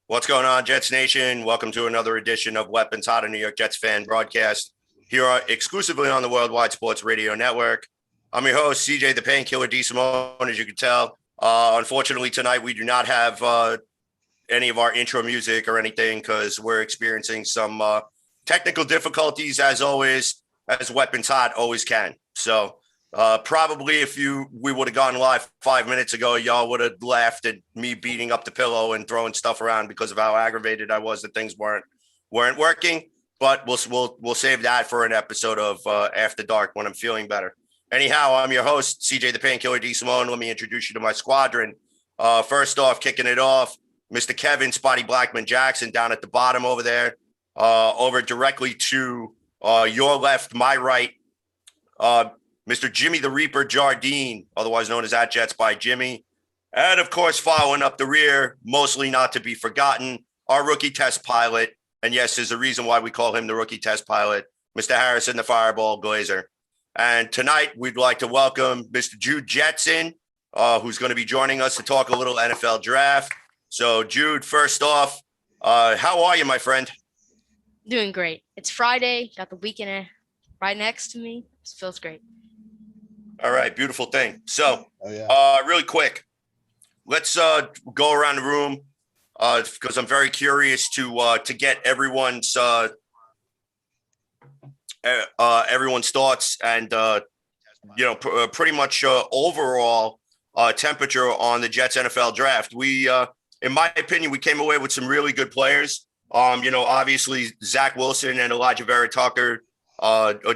What's going on, Jets Nation? Welcome to another edition of Weapons Hot, a New York Jets fan broadcast here exclusively on the Worldwide Sports Radio Network. I'm your host, CJ the Painkiller D. Simone, as you can tell. Unfortunately, tonight we do not have any of our intro music or anything because we're experiencing some technical difficulties, as always, as Weapons Hot always can. So probably if we would have gone live 5 minutes ago, y'all would have laughed at me beating up the pillow and throwing stuff around because of how aggravated I was that things weren't working. But we'll save that for an episode of After Dark when I'm feeling better. Anyhow, I'm your host, CJ the Painkiller D. Simone. Let me introduce you to my squadron. First off, kicking it off, Mr. Kevin Spotty Blackman Jackson down at the bottom over there. Over directly to your left, my right, Mr. Jimmy the Reaper Jardine, otherwise known as at Jets by Jimmy. And, of course, following up the rear, mostly not to be forgotten, our rookie test pilot. And, yes, there's a reason why we call him the rookie test pilot, Mr. Harrison the Fireball Glazer. And tonight we'd like to welcome Mr. Jude Jetson, who's going to be joining us to talk a little NFL draft. So, Jude, first off, how are you, my friend? Doing great. It's Friday. Got the weekend right next to me. It feels great. All right, beautiful thing. So, really quick, let's go around the room because I'm very curious to get everyone's thoughts and pretty much overall temperature on the Jets NFL draft. We, in my opinion, we came away with some really good players. Obviously Zach Wilson and Elijah Vera Tucker,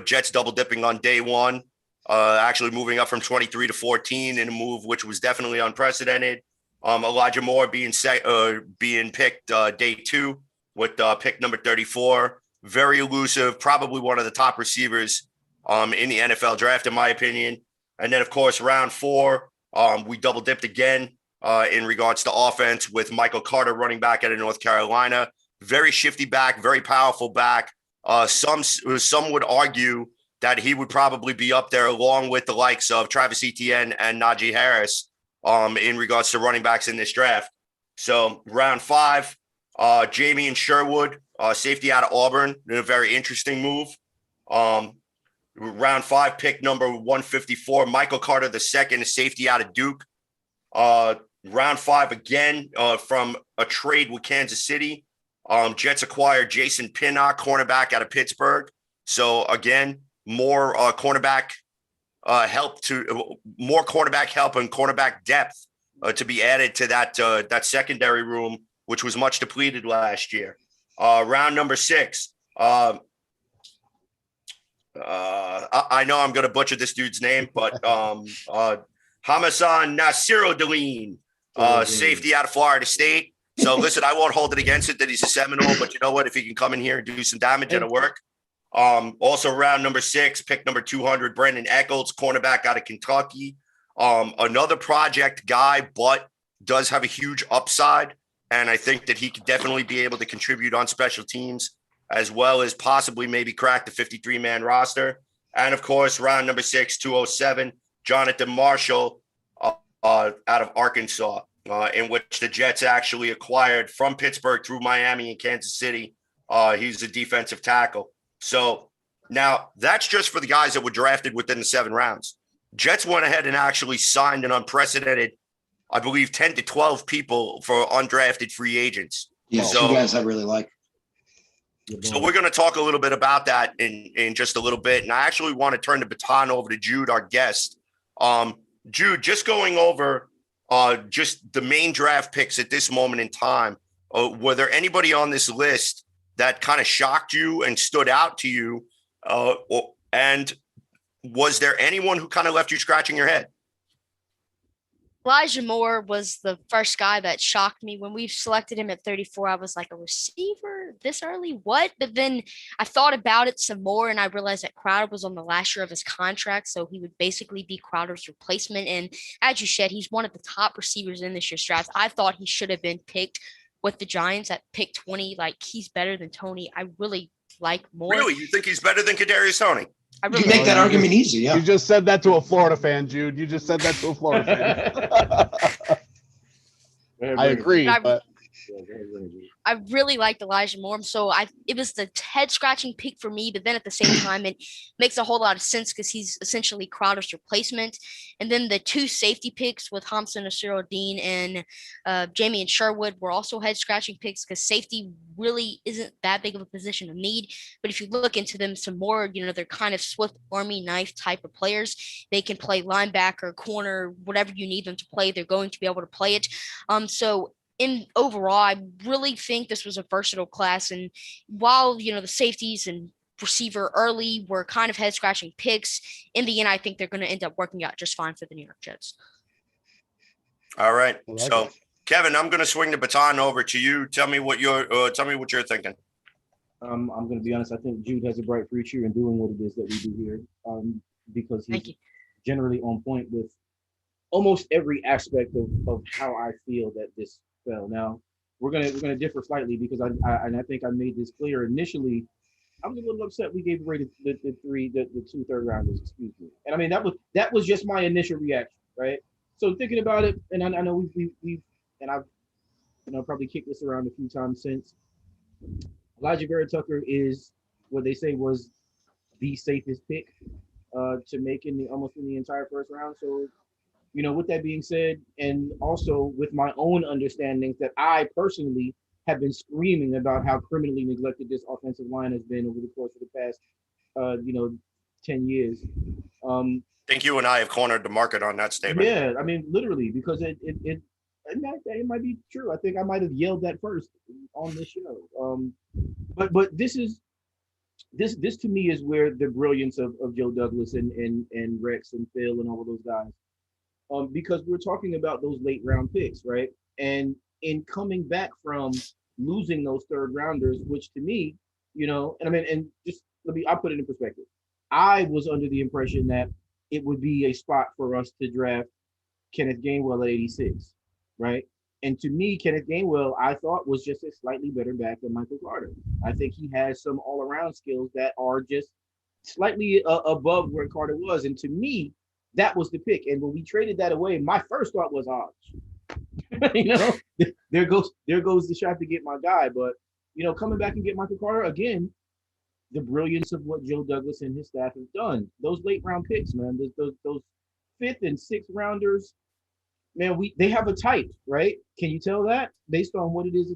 Jets double dipping on day one. Actually moving up from 23 to 14 in a move which was definitely unprecedented. Elijah Moore being picked day two with pick number 34. Very elusive, probably one of the top receivers in the NFL draft, in my opinion. And then, of course, round four, we double dipped again in regards to offense with Michael Carter, running back out of North Carolina. Very shifty back, very powerful back. Some would argue that he would probably be up there along with the likes of Travis Etienne and Najee Harris in regards to running backs in this draft. So round five, Jamie and Sherwood, safety out of Auburn, in a very interesting move. Round five, pick number 154, Michael Carter II, a safety out of Duke. Round five again from a trade with Kansas City. Jets acquired Jason Pinnock, cornerback out of Pittsburgh. So again, more cornerback help and cornerback depth to be added to that secondary room, which was much depleted last year. Round number six. I know I'm going to butcher this dude's name, but Hamasan Nasiruddin, safety out of Florida State. So listen, I won't hold it against it that he's a Seminole, but you know what? If he can come in here and do some damage, it'll work. Also round number six, pick number 200, Brandon Eccles, cornerback out of Kentucky. Another project guy, but does have a huge upside. And I think that he could definitely be able to contribute on special teams as well as possibly maybe crack the 53-man roster. And of course, round number six, 207, Jonathan Marshall out of Arkansas, in which the Jets actually acquired from Pittsburgh through Miami and Kansas City. He's a defensive tackle. So now that's just for the guys that were drafted within the 7 rounds. Jets went ahead and actually signed an unprecedented, I believe, 10 to 12 people for undrafted free agents. Yeah, so, two guys I really like. So we're going to talk a little bit about that in just a little bit. And I actually want to turn the baton over to Jude, our guest. Jude, just going over just the main draft picks at this moment in time, were there anybody on this list that kind of shocked you and stood out to you? And was there anyone who kind of left you scratching your head? Elijah Moore was the first guy that shocked me. When we selected him at 34, I was like, a receiver this early? What? But then I thought about it some more, and I realized that Crowder was on the last year of his contract, so he would basically be Crowder's replacement. And as you said, he's one of the top receivers in this year's draft. I thought he should have been picked with the Giants at pick 20. Like, he's better than Tony. I really like Moore. Really? You think he's better than Kadarius Toney? I really you make that argument easy, yeah. You just said that to a Florida fan, Jude. You just said that to a Florida fan. I agree. Yeah, go ahead, Jude. I really liked Elijah Moore. So it was the head scratching pick for me, but then at the same time, it makes a whole lot of sense because he's essentially Crowder's replacement. And then the two safety picks with Thompson, Asiro Dean, and Jamie and Sherwood were also head scratching picks because safety really isn't that big of a position of need. But if you look into them some more, they're kind of Swift Army knife type of players. They can play linebacker, corner, whatever you need them to play. They're going to be able to play it. So in overall, I really think this was a versatile class. And while, the safeties and receiver early were kind of head scratching picks, in the end, I think they're going to end up working out just fine for the New York Jets. All right. I like So, it. Kevin, I'm going to swing the baton over to you. Tell me what you're thinking. I'm going to be honest. I think Jude has a bright future in doing what it is that we do here, because he's generally on point with almost every aspect of how I feel that this fell. Now we're gonna differ slightly because I think I made this clear initially. I was a little upset we gave away the two third rounders, excuse me. And I mean that was just my initial reaction, right? So thinking about it, and I know we've and I've probably kicked this around a few times since. Elijah Vera Tucker is what they say was the safest pick to make almost in the entire first round. So, with that being said, and also with my own understandings that I personally have been screaming about how criminally neglected this offensive line has been over the course of the past, 10 years. I think you and I have cornered the market on that statement. Yeah, I mean, literally, because it might be true. I think I might have yelled that first on this show. But this to me is where the brilliance of Joe Douglas and Rex and Phil and all of those guys. Because we're talking about those late round picks, right? And in coming back from losing those third rounders, which to me, and I mean, and just I'll put it in perspective. I was under the impression that it would be a spot for us to draft Kenneth Gainwell at 86, right? And to me, Kenneth Gainwell, I thought was just a slightly better back than Michael Carter. I think he has some all-around skills that are just slightly above where Carter was. And to me, that was the pick. And when we traded that away, my first thought was Hodge. there goes the shot to get my guy. But, coming back and get Michael Carter, again, the brilliance of what Joe Douglas and his staff have done. Those late round picks, man, those fifth and sixth rounders, man, they have a type, right? Can you tell that based on what it is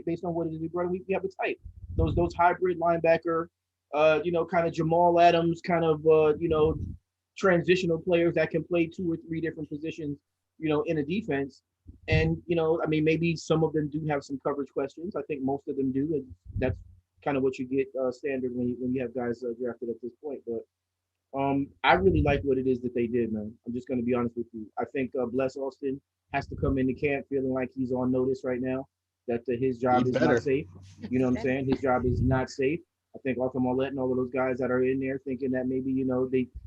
based on what it is we brought? We have a type. Those hybrid linebacker, kind of Jamal Adams, kind of transitional players that can play two or three different positions, in a defense. And I mean, maybe some of them do have some coverage questions. I think most of them do, and that's kind of what you get standard when you have guys drafted at this point. But I really like what it is that they did, man. I'm just going to be honest with you. I think Bless Austin has to come into camp feeling like he's on notice right now, that his job is not safe. You know what I'm saying? His job is not safe. I think Arthur Mollett and all of those guys that are in there thinking that maybe,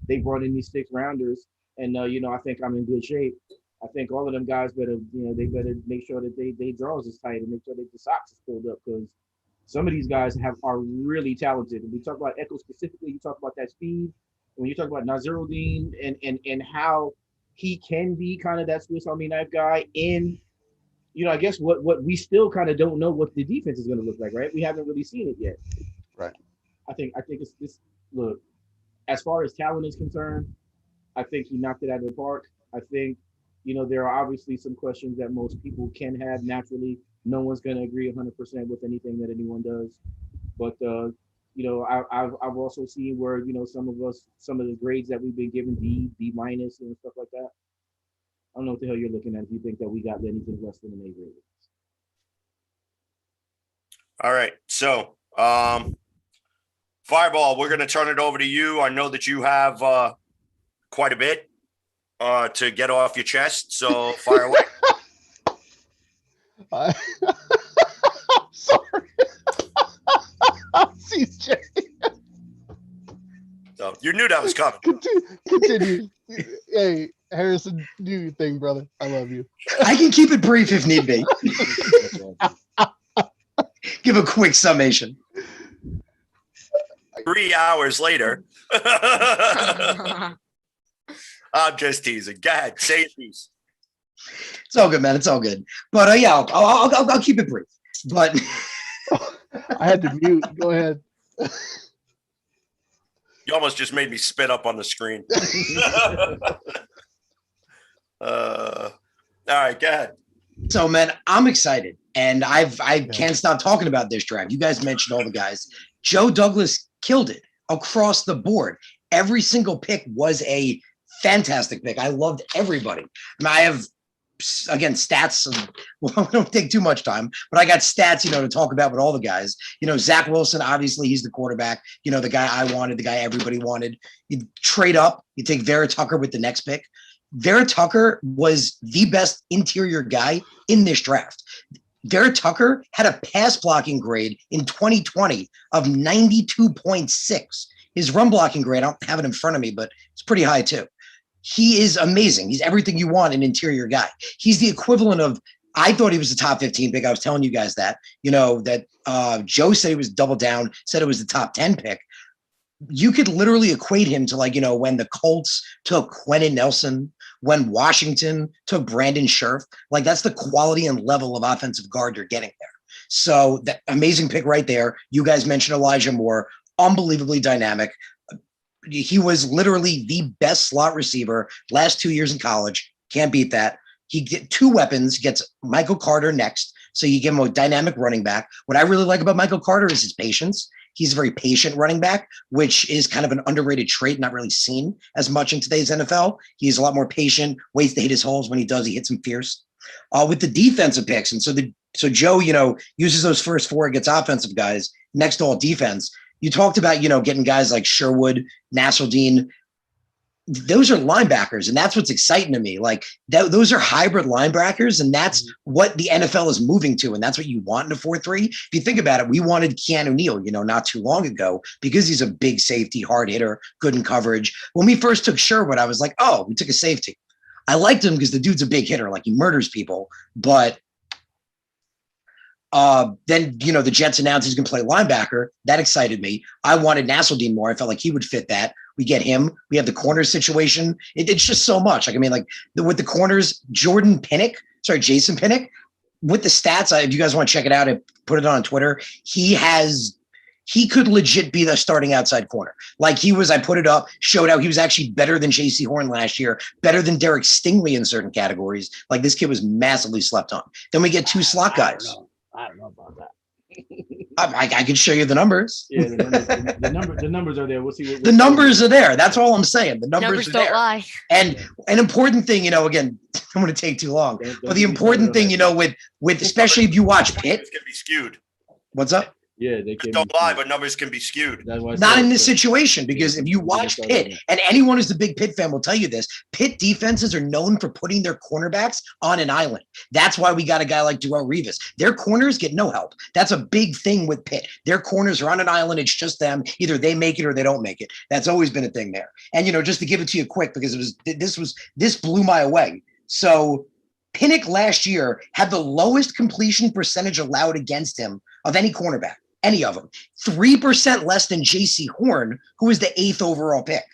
they brought in these six rounders and, I think I'm in good shape. I think all of them guys better, they better make sure that they draws is tight and make sure that the socks is pulled up, because some of these guys are really talented. And we talk about Echo specifically, you talk about that speed. When you talk about Naziruddin and how he can be kind of that Swiss Army knife guy in, I guess what we still kind of don't know what the defense is going to look like, right? We haven't really seen it yet. Right. I think it's this. Look, as far as talent is concerned, I think he knocked it out of the park. I think, there are obviously some questions that most people can have naturally. No one's going to agree 100% with anything that anyone does. But, I've also seen where, some of the grades that we've been given, B minus and stuff like that. I don't know what the hell you're looking at if you think that we got anything less than an A grade. All right. So, Fireball, we're going to turn it over to you. I know that you have quite a bit to get off your chest. So, fire away. I'm sorry. CJ. So, you knew that was coming. Continue. Hey, Harrison, do your thing, brother. I love you. I can keep it brief if need be. Give a quick summation. 3 hours later. I'm just teasing. Go ahead. Say it, please. It's all good, man. It's all good. But yeah, I'll keep it brief. But I had to mute. Go ahead. You almost just made me spit up on the screen. All right, go ahead. so, man, I'm excited, and I can't stop talking about this draft. You guys mentioned all the guys. Joe Douglas killed it across the board. Every single pick was a fantastic pick. I loved everybody. I have, again, stats. Well, we don't take too much time, but I got stats, to talk about with all the guys. Zach Wilson, obviously, he's the quarterback. The guy I wanted, the guy everybody wanted. You trade up, you take Vera Tucker with the next pick. Vera Tucker was the best interior guy in this draft. Vera Tucker had a pass blocking grade in 2020 of 92.6. His run blocking grade, I don't have it in front of me, but it's pretty high too. He is amazing. He's everything you want in an interior guy. He's the equivalent of, I thought he was the top 15 pick. I was telling you guys that, Joe said he was double down, said it was the top 10 pick. You could literally equate him to when the Colts took Quentin Nelson, when Washington took Brandon Scherf. That's the quality and level of offensive guard you're getting there. So that amazing pick right there. You guys mentioned Elijah Moore, unbelievably dynamic. He was literally the best slot receiver last 2 years in college. Can't beat that. He get two weapons, gets Michael Carter next. So you give him a dynamic running back. What I really like about Michael Carter is his patience. He's a very patient running back, which is kind of an underrated trait, not really seen as much in today's NFL. He's a lot more patient, waits to hit his holes. When he does, he hits them fierce. With the defensive picks, and so Joe, uses those first four, gets offensive guys next to all defense. You talked about, getting guys like Sherwood, Nasruddin. Those are linebackers, and that's what's exciting to me. Those are hybrid linebackers, and that's what the NFL is moving to, and that's what you want in a 4-3. If you think about it, we wanted Keanu Neal, not too long ago, because he's a big safety, hard hitter, good in coverage. When we first took Sherwood, I was like, oh, we took a safety. I liked him because the dude's a big hitter, he murders people, but then, the Jets announced he's going to play linebacker. That excited me. I wanted Nasruddin more. I felt like he would fit that. We get him. We have the corner situation. It's just so much. With the corners, Jason Pinnock, with the stats, if you guys want to check it out, I put it on Twitter. He could legit be the starting outside corner. I put it up, showed out. He was actually better than J.C. Horn last year, better than Derek Stingley in certain categories. This kid was massively slept on. Then we get two slot guys. I don't know about that. I can show you the numbers. Yeah, the numbers are there. We'll see. The numbers are there. That's all I'm saying. The numbers are don't there. lie. And an important thing, again, I'm going to take too long. But the important thing, with especially if you watch Pitt, It's gonna be skewed. What's up? Yeah, they can. Don't lie, but numbers can be skewed. Not in this situation, because if you watch Pitt, and anyone who's a big Pitt fan will tell you this, Pitt defenses are known for putting their cornerbacks on an island. That's why we got a guy like Darrelle Revis. Their corners get no help. That's a big thing with Pitt. Their corners are on an island. It's just them. Either they make it or they don't make it. That's always been a thing there. And, just to give it to you quick, because this blew my away. So Pinnock last year had the lowest completion percentage allowed against him of any cornerback. Any of them, 3% less than J.C. Horn, who was the 8th overall pick.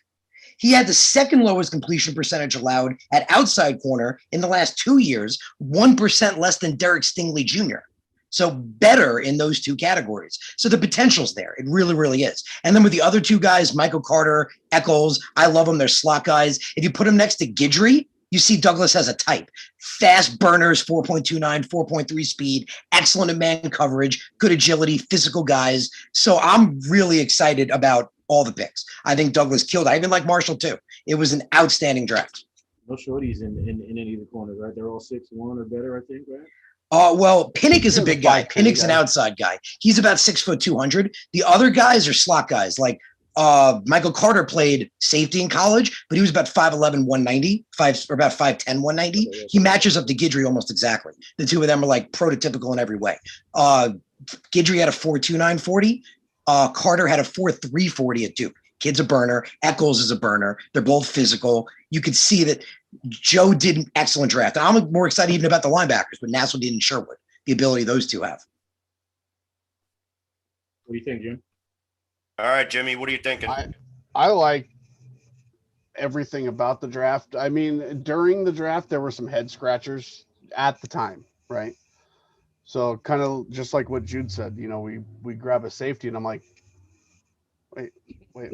He had the second lowest completion percentage allowed at outside corner in the last 2 years, 1% less than Derek Stingley Jr. So better in those two categories. So the potential's there. It really, really is. And then with the other two guys, Michael Carter, Eccles, I love them. They're slot guys. If you put them next to Guidry, you see Douglas has a type. Fast burners, 4.29, 4.3 speed, excellent in man coverage, good agility, physical guys. So I'm really excited about all the picks. I think Douglas killed. I even like Marshall too. It was an outstanding draft. No shorties in any of the corners, right? They're all 6'1" or better, I think, right? Well, Pinnock is a big guy. Pinnock's an outside guy. He's about 6'2", 200. The other guys are slot guys. Michael Carter played safety in college, but he was about 5'11", 190, or about 5'10", 190. He matches up to Guidry almost exactly. The two of them are prototypical in every way. Guidry had a 4.29 40. Carter had a 4.3 40 at Duke. Kid's a burner. Eccles is a burner. They're both physical. You could see that Joe did an excellent draft. And I'm more excited even about the linebackers, with Nasruddin and Sherwood, the ability those two have. What do you think, Jim? All right, Jimmy, what are you thinking? I like everything about the draft. I mean, during the draft, there were some head scratchers at the time, right? So kind of just like what Jude said, we grab a safety, and I'm like, wait,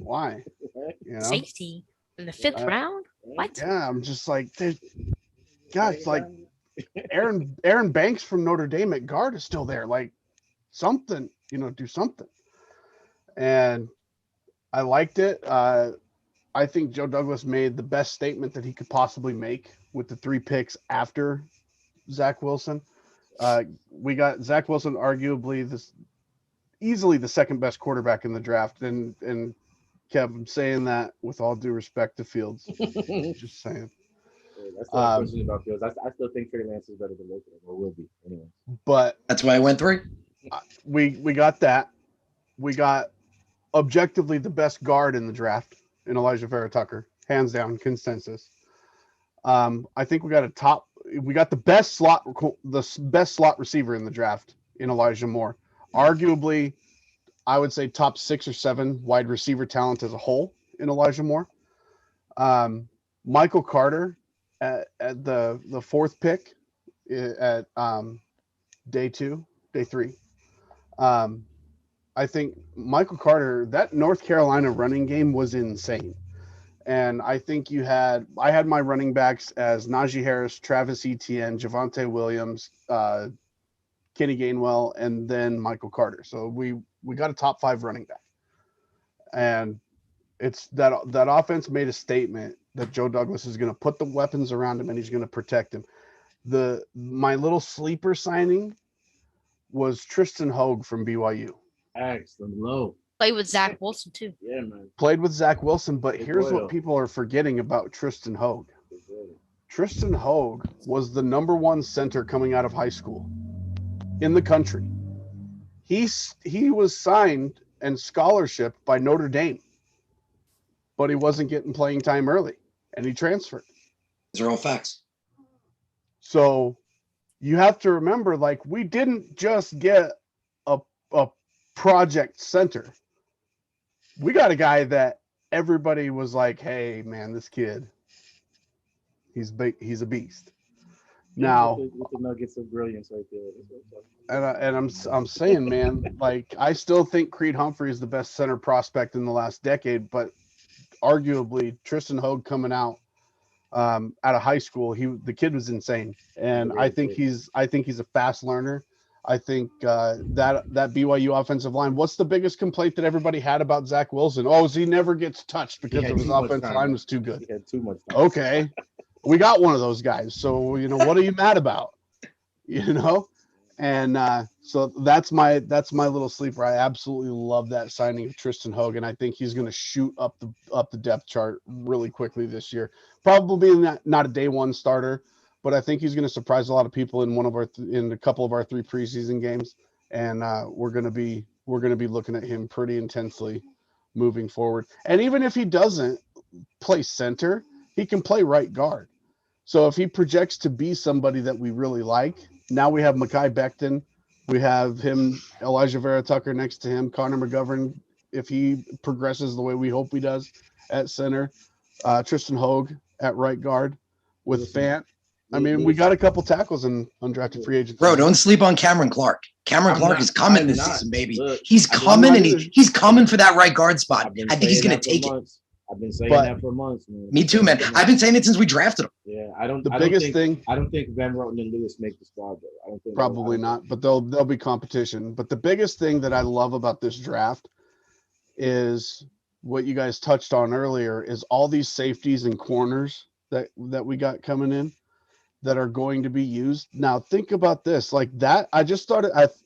why? Safety in the fifth round? What? Yeah, I'm just like, guys, like Aaron Banks from Notre Dame at guard is still there. Like something, do something. And I liked it. I think Joe Douglas made the best statement that he could possibly make with the 3 picks after Zach Wilson. We got Zach Wilson, arguably easily the second best quarterback in the draft. And Kev, I'm saying that with all due respect to Fields. Just saying. I still have questions about Fields. I still think Trey Lance is better than Wilson, or will be anyway. But that's why I went 3. We got that. We got objectively the best guard in the draft in Elijah Vera Tucker, hands down, consensus. I think we got the best slot receiver in the draft in Elijah Moore. Arguably, I would say top 6 or 7 wide receiver talent as a whole in Elijah Moore. Michael Carter at the 4th pick at day 3. I think Michael Carter, that North Carolina running game was insane. And I think I had my running backs as Najee Harris, Travis Etienne, Javonte Williams, Kenny Gainwell, and then Michael Carter. So we got a top 5 running back. And it's that offense made a statement that Joe Douglas is going to put the weapons around him and he's going to protect him. My little sleeper signing was Tristan Hogue from BYU. Excellent. Low. Played with Zach Wilson too. Yeah, man. Played with Zach Wilson, but here's what people are forgetting about Tristan Hogue. Tristan Hogue was the number 1 center coming out of high school in the country. He was signed and scholarship by Notre Dame, but he wasn't getting playing time early, and he transferred. These are all facts. So you have to remember, like, we didn't just get a project center. We got a guy that everybody was like, hey, man, this kid, he's a beast. Now, with the nuggets of brilliance right there. And I'm saying, man, like, I still think Creed Humphrey is the best center prospect in the last decade, but arguably Tristan Hogue coming out out of high school, the kid was insane, and I think he's a fast learner. I think that BYU offensive line. What's the biggest complaint that everybody had about Zach Wilson? Oh, he never gets touched because his offensive line was too good. He had too much time. Okay, we got one of those guys. So what are you mad about? And so that's my little sleeper. I absolutely love that signing of Tristan Hogue, and I think he's going to shoot up the depth chart really quickly this year. Probably not a day 1 starter, but I think he's going to surprise a lot of people in a couple of our 3 preseason games, and we're going to be looking at him pretty intensely moving forward. And even if he doesn't play center, he can play right guard. So if he projects to be somebody that we really like, now we have Mekhi Becton, we have him, Elijah Vera Tucker next to him, Connor McGovern, if he progresses the way we hope he does at center, Tristan Hogue at right guard with Fant. I mean, we got a couple tackles in undrafted free agents. Bro, don't sleep on Cameron Clark. Clark is coming this season, baby. He's coming, and he's coming for that right guard spot. I think he's going to take it. I've been saying that for months, man. Me too, man. I've been saying it since we drafted him. Yeah, I don't think Van Roten and Lewis make the squad, though. I don't think probably not, but there'll be competition. But the biggest thing that I love about this draft is what you guys touched on earlier, is all these safeties and corners that we got coming in that are going to be used. Now think about this, like that. I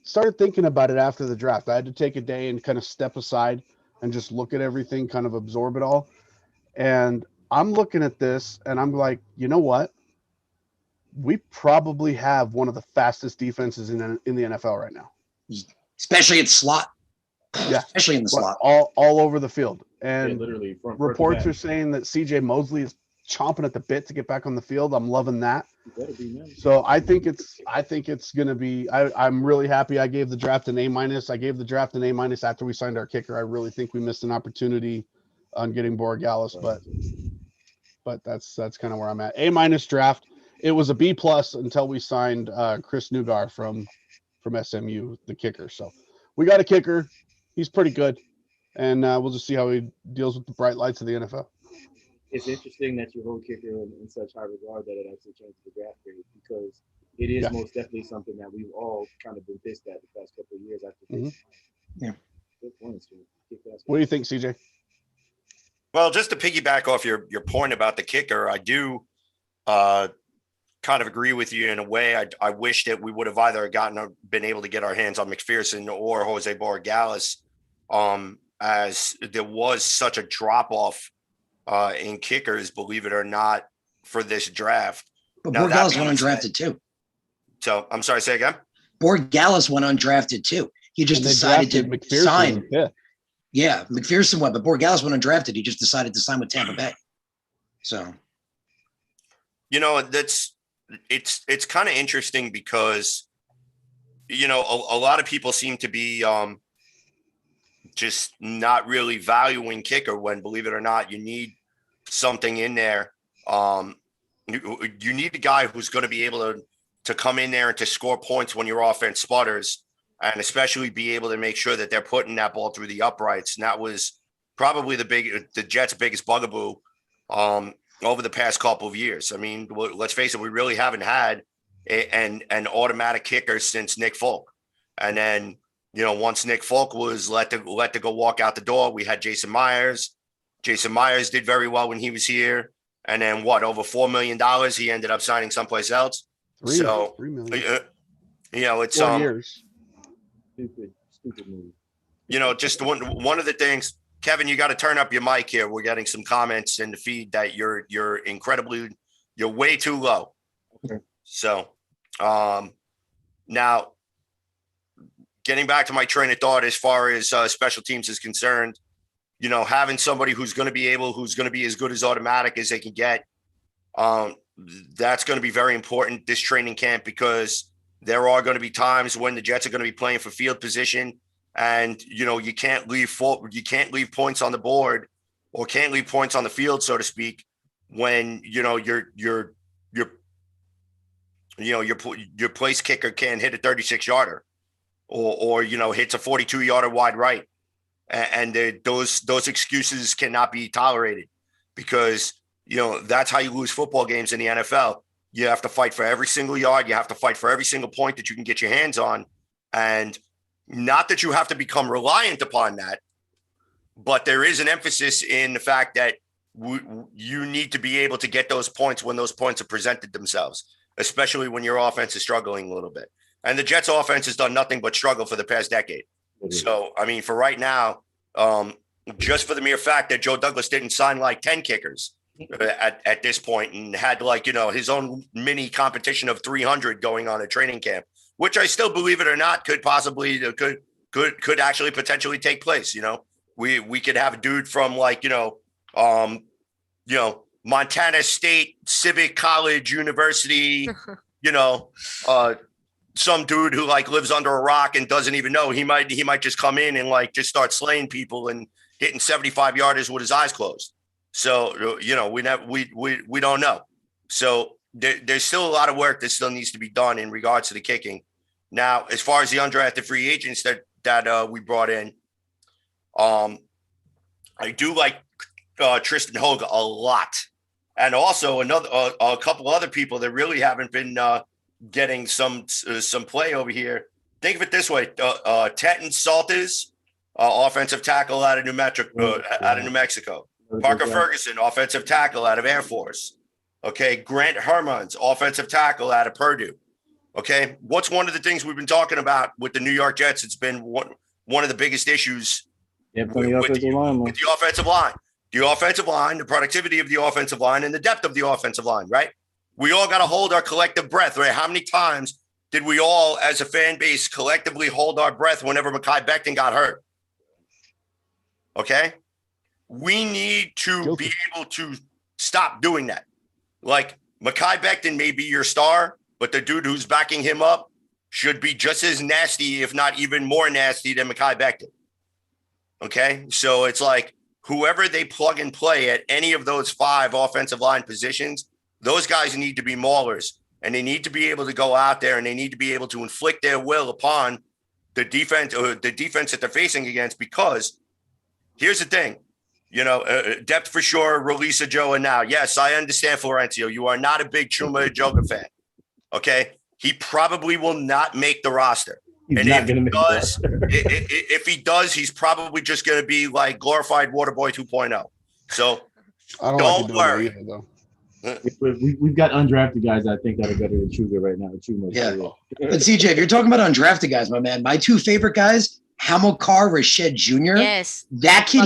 started thinking about it after the draft. I had to take a day and kind of step aside and just look at everything, kind of absorb it all. And I'm looking at this and I'm like, you know what? We probably have one of the fastest defenses in the NFL right now. Especially at slot. Yeah. Especially in the slot. All over the field. And literally reports are saying that CJ Mosley is chomping at the bit to get back on the field. I'm loving that. So I think it's going to be, I'm really happy I gave the draft an A-. I gave the draft an A- after we signed our kicker. I really think we missed an opportunity on getting Borregales, but but that's kind of where I'm at. A- draft. It was a B+ until we signed Chris Newgar from SMU, the kicker. So we got a kicker. He's pretty good, and we'll just see how he deals with the bright lights of the NFL. It's interesting that you hold kicker in such high regard that it actually changes the draft grade, because it is most definitely something that we've all kind of been pissed at the past couple of years after. Yeah. Good points, What do you think, CJ? Well, just to piggyback off your point about the kicker, I do kind of agree with you in a way. I wish that we would have either been able to get our hands on McPherson or Jose Borregales, as there was such a drop off in kickers, believe it or not, for this draft. But Now, Borregales went undrafted too. So I'm sorry, say again. Borregales went undrafted too. He just decided to McPherson sign. Yeah, McPherson went, but Borregales went undrafted. He just decided to sign with Tampa Bay. So, it's kind of interesting because, a lot of people seem to be just not really valuing kicker when, believe it or not, you need something in there. You need a guy who's going to be able to come in there and to score points when your offense sputters, and especially be able to make sure that they're putting that ball through the uprights. And that was probably the Jets' biggest bugaboo over the past couple of years. I mean, let's face it, we really haven't had an automatic kicker since Nick Folk. And then, once Nick Folk was let to go walk out the door, we had Jason Myers. Jason Myers did very well when he was here. And then over $4 million, he ended up signing someplace else. $3 million. It's 4 years. Stupid move. Just one of the things, Kevin, you got to turn up your mic here. We're getting some comments in the feed that you're way too low. Okay. So, now getting back to my train of thought, as far as special teams is concerned, having somebody who's going to be as good as automatic as they can get, that's going to be very important this training camp, because there are going to be times when the Jets are going to be playing for field position, and you can't leave points on the board, or can't leave points on the field, so to speak, when your place kicker can't hit a 36-yarder or hits a 42-yarder wide right. And those excuses cannot be tolerated, because, that's how you lose football games in the NFL. You have to fight for every single yard. You have to fight for every single point that you can get your hands on. And not that you have to become reliant upon that, but there is an emphasis in the fact that you need to be able to get those points when those points are presented themselves, especially when your offense is struggling a little bit. And the Jets offense has done nothing but struggle for the past decade. So, I mean, for right now, just for the mere fact that Joe Douglas didn't sign like 10 kickers at this point, and had his own mini competition of 300 going on at training camp, which I still, believe it or not, could actually potentially take place. We could have a dude from Montana State Civic College University, some dude who lives under a rock and doesn't even know. He might just come in and just start slaying people and hitting 75-yarders with his eyes closed. So, we don't know. So there's still a lot of work that still needs to be done in regards to the kicking. Now, as far as the undrafted free agents that we brought in, I do like Tristan Hogue a lot. And also a couple other people that really haven't been getting some play over here. Think of it this way: Teton Salters, offensive tackle out of New Mexico. Parker Ferguson, offensive tackle out of Air Force. Okay, Grant Hermans, offensive tackle out of Purdue. Okay, what's one of the things we've been talking about with the New York Jets? It's been one of the biggest issues with the offensive line. The offensive line, the productivity of the offensive line, and the depth of the offensive line, right? We all got to hold our collective breath, right? How many times did we all, as a fan base, collectively hold our breath whenever Mekhi Becton got hurt? Okay? We need to be able to stop doing that. Mekhi Becton may be your star, but the dude who's backing him up should be just as nasty, if not even more nasty than Mekhi Becton. Okay? So it's whoever they plug and play at any of those 5 offensive line positions, those guys need to be maulers, and they need to be able to go out there and they need to be able to inflict their will upon the defense that they're facing against. Because here's the thing, depth for sure, release of Joe. And now, yes, I understand, Florencio, you are not a big Chuma Joga fan. Okay. He probably will not make the roster. He's not going to make the roster. If he does, he's probably just going to be like glorified Waterboy 2.0. So don't worry. Either, though. We've got undrafted guys, I think, that are better than Chuma right now. Yeah. But CJ, if you're talking about undrafted guys, my man, my 2 favorite guys, Hamilcar Rashed Jr. Yes. That kid,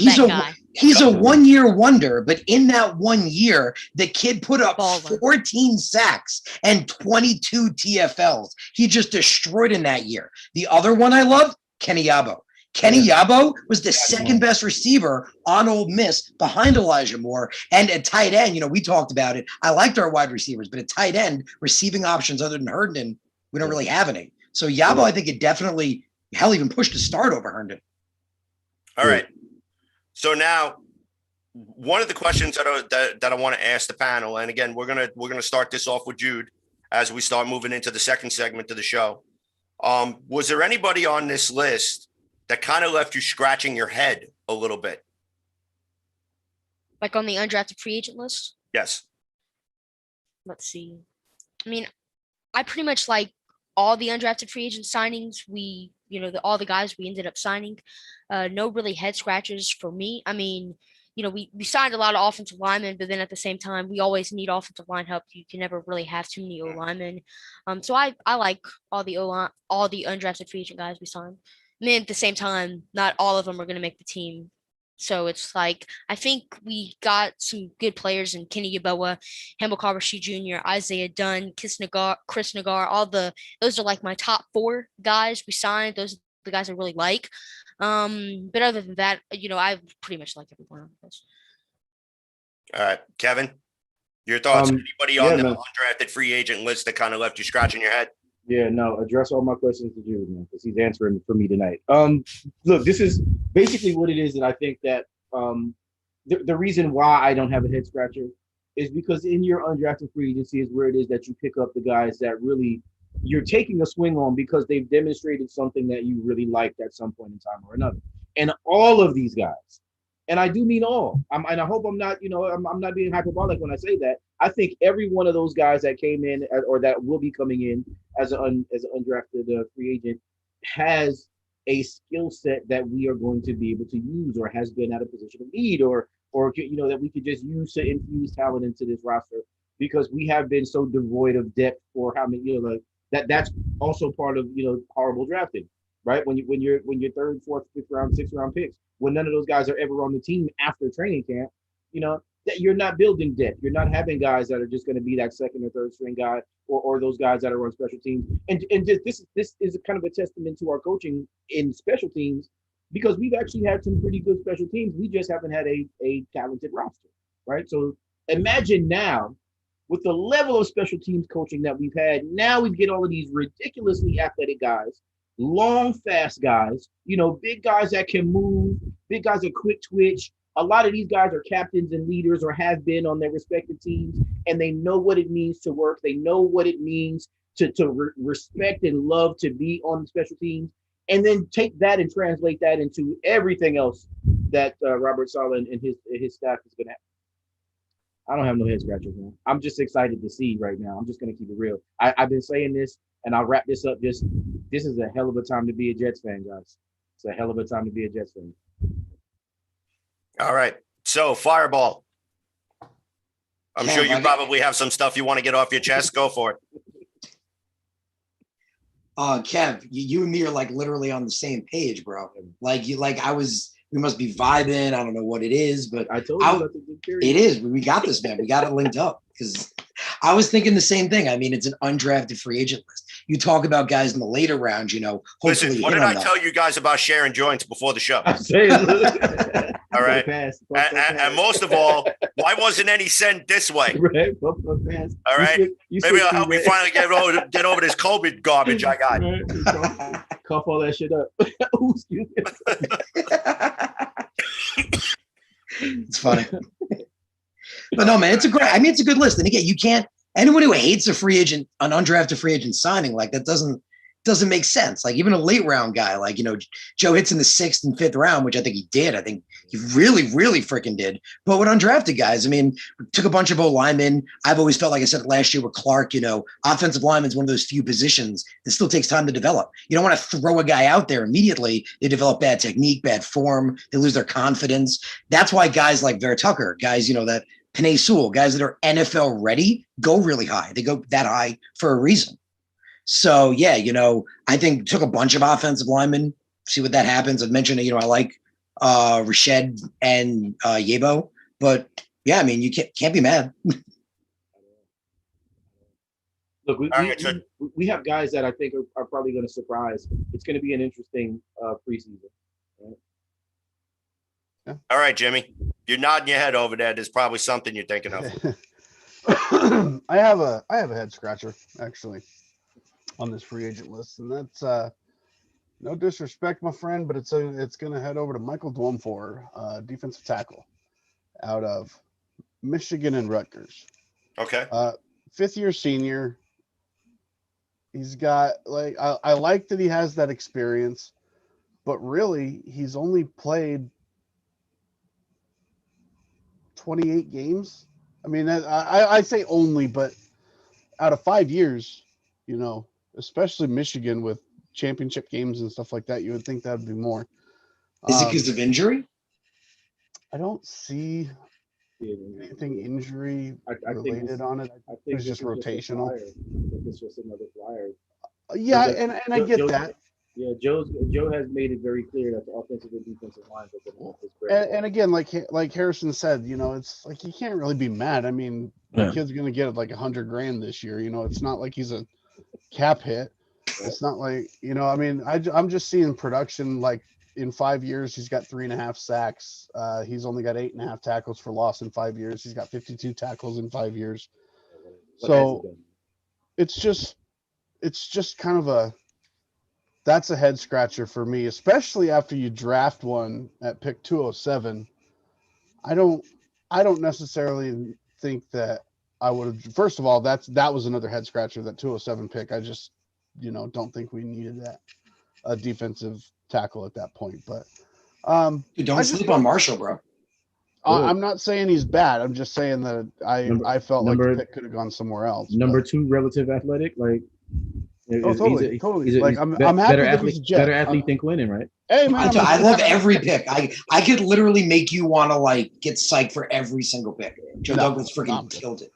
he's a 1-year wonder, but in that 1 year, the kid put up 14 sacks and 22 TFLs. He just destroyed in that year. The other one I love, Kenny Yabo. Kenny Yabo was the second best receiver on Ole Miss behind Elijah Moore. And at tight end, we talked about it. I liked our wide receivers, but at tight end, receiving options other than Herndon, we don't really have any. So Yabo, I think it definitely, even pushed to start over Herndon. All right. So now, one of the questions that I want to ask the panel, and again, we're gonna start this off with Jude as we start moving into the second segment of the show. Was there anybody on this list that kind of left you scratching your head a little bit? Like on the undrafted free agent list? Yes. Let's see. I mean, I pretty much like all the undrafted free agent signings. All the guys we ended up signing. No really head scratchers for me. I mean, we signed a lot of offensive linemen, but then at the same time, we always need offensive line help. You can never really have too many O linemen. So I like all the undrafted free agent guys we signed. And then at the same time, not all of them are going to make the team. So it's like, I think we got some good players in Kenny Yeboah, Hamilcar Rashed Jr., Isaiah Dunn, Chris Nagar, those are like my top 4 guys we signed. Those are the guys I really like. But other than that, I pretty much like everyone on this. All right, Kevin, your thoughts? Anybody on the undrafted free agent list that kind of left you scratching your head? Yeah, no, address all my questions to Jude, man, because he's answering for me tonight. Look, this is basically what it is, and I think that the reason why I don't have a head scratcher is because in your undrafted free agency is where it is that you pick up the guys that really you're taking a swing on because they've demonstrated something that you really liked at some point in time or another. And all of these guys, and I do mean all, and I hope I'm not, I'm not being hyperbolic when I say that. I think every one of those guys that came in or that will be coming in as an undrafted free agent has a skill set that we are going to be able to use or has been at a position of need or that we could just use to infuse talent into this roster because we have been so devoid of depth for how many, that's also part of, horrible drafting, right? When you're third, fourth, fifth round, sixth round picks, when none of those guys are ever on the team after training camp, that you're not building depth. You're not having guys that are just going to be that second or third string guy or those guys that are on special teams. And this is kind of a testament to our coaching in special teams because we've actually had some pretty good special teams. We just haven't had a talented roster, right? So imagine now with the level of special teams coaching that we've had, now we get all of these ridiculously athletic guys, long, fast guys, big guys that can move, big guys that quick twitch. A lot of these guys are captains and leaders or have been on their respective teams, and they know what it means to work. They know what it means to respect and love to be on special teams, and then take that and translate that into everything else that Robert Saleh and his staff is going to have. I don't have no head scratchers, man. I'm just excited to see right now. I'm just going to keep it real. I've been saying this, and I'll wrap this up. This is a hell of a time to be a Jets fan, guys. It's a hell of a time to be a Jets fan. All right. So, Fireball. I'm sure you probably have some stuff you want to get off your chest. Go for it. Kev, you and me are like literally on the same page, bro. We must be vibing. I don't know what it is, but I told you about it is. We got this, man. We got it linked up because I was thinking the same thing. I mean, it's an undrafted free agent list. You talk about guys in the later rounds, Listen, what did I tell you guys about sharing joints before the show? All right. And most of all, why wasn't any sent this way? Right. All right. Maybe I'll help me finally get over this COVID garbage I got. Right. Cough all that shit up. Excuse me. It's funny. But no, man, it's a great. I mean, it's a good list. And again, you can't. Anyone who hates a free agent, an undrafted free agent signing, like that doesn't make sense. Like even a late round guy, like Joe hits in the 6th and 5th round, which I think he did. I think he really, really freaking did. But with undrafted guys, I mean, took a bunch of linemen. I've always felt like I said last year with Clark, offensive lineman is one of those few positions that still takes time to develop. You don't want to throw a guy out there immediately. They develop bad technique, bad form. They lose their confidence. That's why guys like Ver Tucker, guys, that Penei Sewell, guys that are NFL ready, go really high. They go that high for a reason. So, yeah, I think took a bunch of offensive linemen, see what that happens. I've mentioned, I like Rashed and Yebo. But, yeah, I mean, you can't be mad. Look, we have guys that I think are probably going to surprise. It's going to be an interesting preseason. Right? Yeah. All right, Jimmy. You're nodding your head over there. There's probably something you're thinking of. I have a head scratcher, actually, on this free agent list, and that's no disrespect, my friend, but it's going to head over to Michael Dwumfor, defensive tackle out of Michigan and Rutgers. Okay. 5th-year senior. He's got I like that he has that experience, but really he's only played 28 games. I mean, I say only, but out of 5 years, especially Michigan with championship games and stuff like that, you would think that would be more. Is it because of injury? I don't see anything injury related on it. I think it's just rotational. I think it's just another flyer. Yeah, and I get that. Yeah, Joe has made it very clear that the offensive and defensive lines are going to be and again, like Harrison said, it's like you can't really be mad. I mean, the kid's going to get $100,000 this year. It's not like he's a cap hit. It's not like I mean, I'm just seeing production. Like in 5 years, he's got 3.5 sacks. He's only got 8.5 tackles for loss in 5 years. He's got 52 tackles in 5 years. So it's just kind of that's a head scratcher for me, especially after you draft one at pick 207. I don't necessarily think that I would have. First of all, that was another head scratcher, that 207 pick. I just don't think we needed that a defensive tackle at that point. But don't sleep on Marshall, bro. I'm not saying he's bad. I'm just saying that I felt like the pick could have gone somewhere else. Number 2 relative athletic, like. Totally. I'm happy better that athlete, he's a Jet. Better athlete than Quinnen, right? Hey man, I love every pick. I could literally make you want to get psyched for every single pick. Joe Douglas freaking killed it.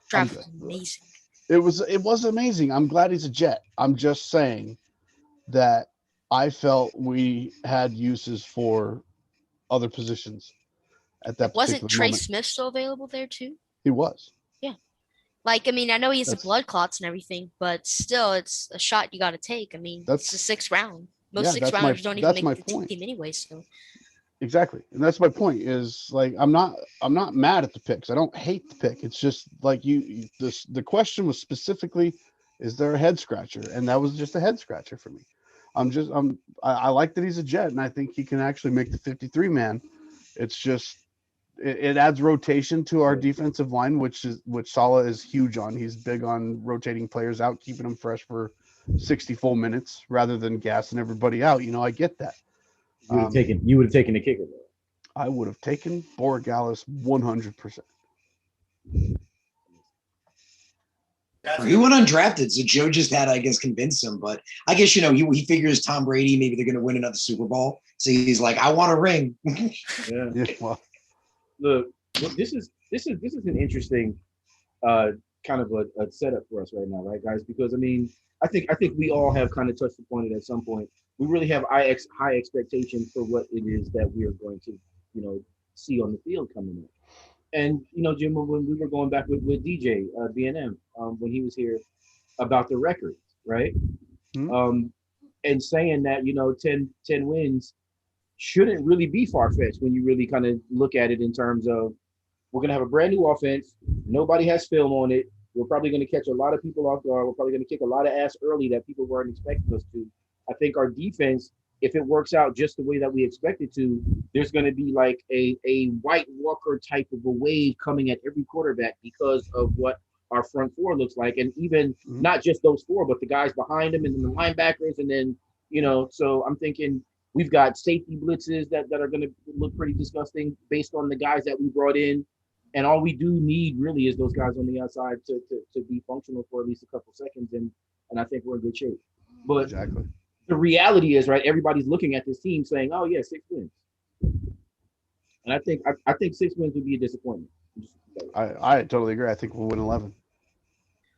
Draft was amazing. It was amazing. I'm glad he's a Jet. I'm just saying that I felt we had uses for other positions at that. Wasn't Trey moment. Smith still available there too? He was. Yeah. I mean, I know he has the blood clots and everything, but still, it's a shot you got to take. I mean, it's the 6th round. Most 6th rounders don't even make the team anyway. So exactly, and that's my point. Is I'm not mad at the picks. I don't hate the pick. It's just the question was specifically, is there a head scratcher? And that was just a head scratcher for me. I like that he's a Jet, and I think he can actually make the 53 man. It's just. It adds rotation to our defensive line, which Saleh is huge on. He's big on rotating players out, keeping them fresh for 60 full minutes rather than gassing everybody out. I get that. You would have taken the kicker, though. I would have taken Borregales 100%. He went undrafted, so Joe just had, I guess, convince him. But I guess he figures Tom Brady, maybe they're going to win another Super Bowl, so he's like, I want a ring. Yeah. Well. Look, this is an interesting kind of a setup for us right now, right, guys? Because I mean, I think we all have kind of touched upon it at some point. We really have high expectations for what it is that we are going to, see on the field coming in. And Jim, when we were going back with DJ BNM when he was here about the records, right? Mm-hmm. And saying that 10 wins shouldn't really be far-fetched when you really kind of look at it in terms of we're going to have a brand new offense. Nobody has film on it. We're probably going to catch a lot of people off guard. We're probably going to kick a lot of ass early that people weren't expecting us to. I think our defense if it works out just the way that we expect it to, there's going to be like a White Walker type of a wave coming at every quarterback because of what our front four looks like. And even not just those four, but the guys behind them and then the linebackers. And then, so I'm thinking we've got safety blitzes that are going to look pretty disgusting based on the guys that we brought in. And all we do need really is those guys on the outside to be functional for at least a couple seconds. And I think we're in good shape. But Exactly. the reality is, right, everybody's looking at this team saying, oh, yeah, 6 wins. And I think 6 wins would be a disappointment. I totally agree. I think we'll win 11.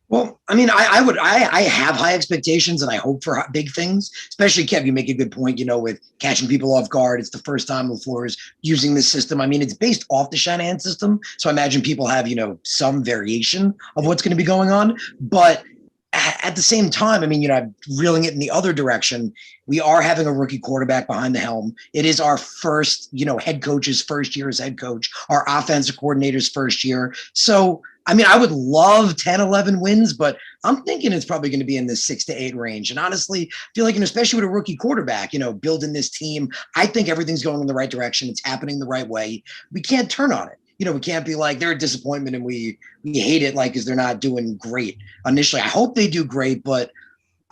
Well, I mean, I have high expectations and I hope for big things, especially Kev, you make a good point, with catching people off guard. It's the first time LaFleur is using this system. I mean, it's based off the Shanahan system. So I imagine people have, some variation of what's going to be going on. But at the same time, I mean, I'm reeling it in the other direction. We are having a rookie quarterback behind the helm. It is our first, head coach's first year as head coach, our offensive coordinator's first year. So, I mean, I would love 10, 11 wins, but I'm thinking it's probably going to be in the 6 to 8 range. And honestly, I feel like, especially with a rookie quarterback, building this team, I think everything's going in the right direction. It's happening the right way. We can't turn on it. We can't be like, they're a disappointment and we hate it, like, because they're not doing great initially. I hope they do great, but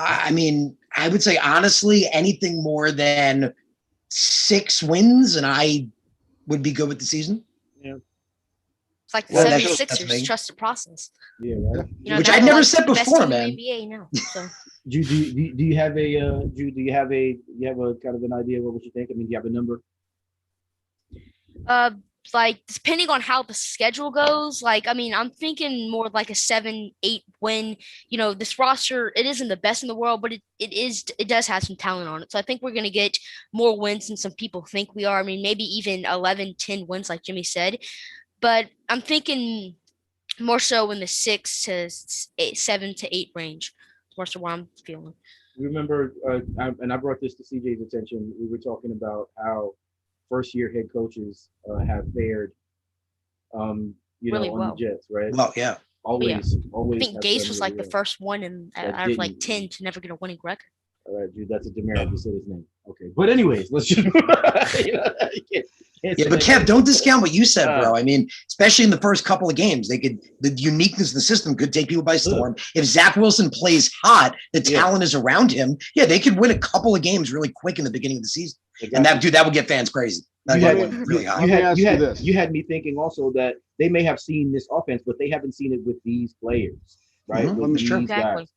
I mean, I would say, honestly, anything more than 6 wins and I would be good with the season. Yeah. It's like the Well, 76ers, trust the process. Yeah, right. Which I'd never said before, man. NBA now, so. Do you have a kind of an idea of what you think? I mean, do you have a number? Like, depending on how the schedule goes, like, I mean, I'm thinking more like a 7-8 win. This roster, it isn't the best in the world, but it does have some talent on it. So I think we're going to get more wins than some people think we are. I mean, maybe even 11, 10 wins, like Jimmy said. But I'm thinking more so in the 6 to 8, 7 to 8 range. More so what I'm feeling. Remember, and I brought this to CJ's attention. We were talking about how first-year head coaches have fared, really on well. the Jets, right? Well, yeah. Always. I think Gase was like really the first one out of like 10 to never get a winning record. All right, dude, that's a demerit. You said his name. Okay. But anyways, let's just Yeah, but Kev, don't discount what you said, bro. I mean, especially in the first couple of games, the uniqueness of the system could take people by storm. If Zach Wilson plays hot, the talent is around him. Yeah, they could win a couple of games really quick in the beginning of the season. Exactly. And that would get fans crazy. You had me thinking also that they may have seen this offense, but they haven't seen it with these players, right? Exactly.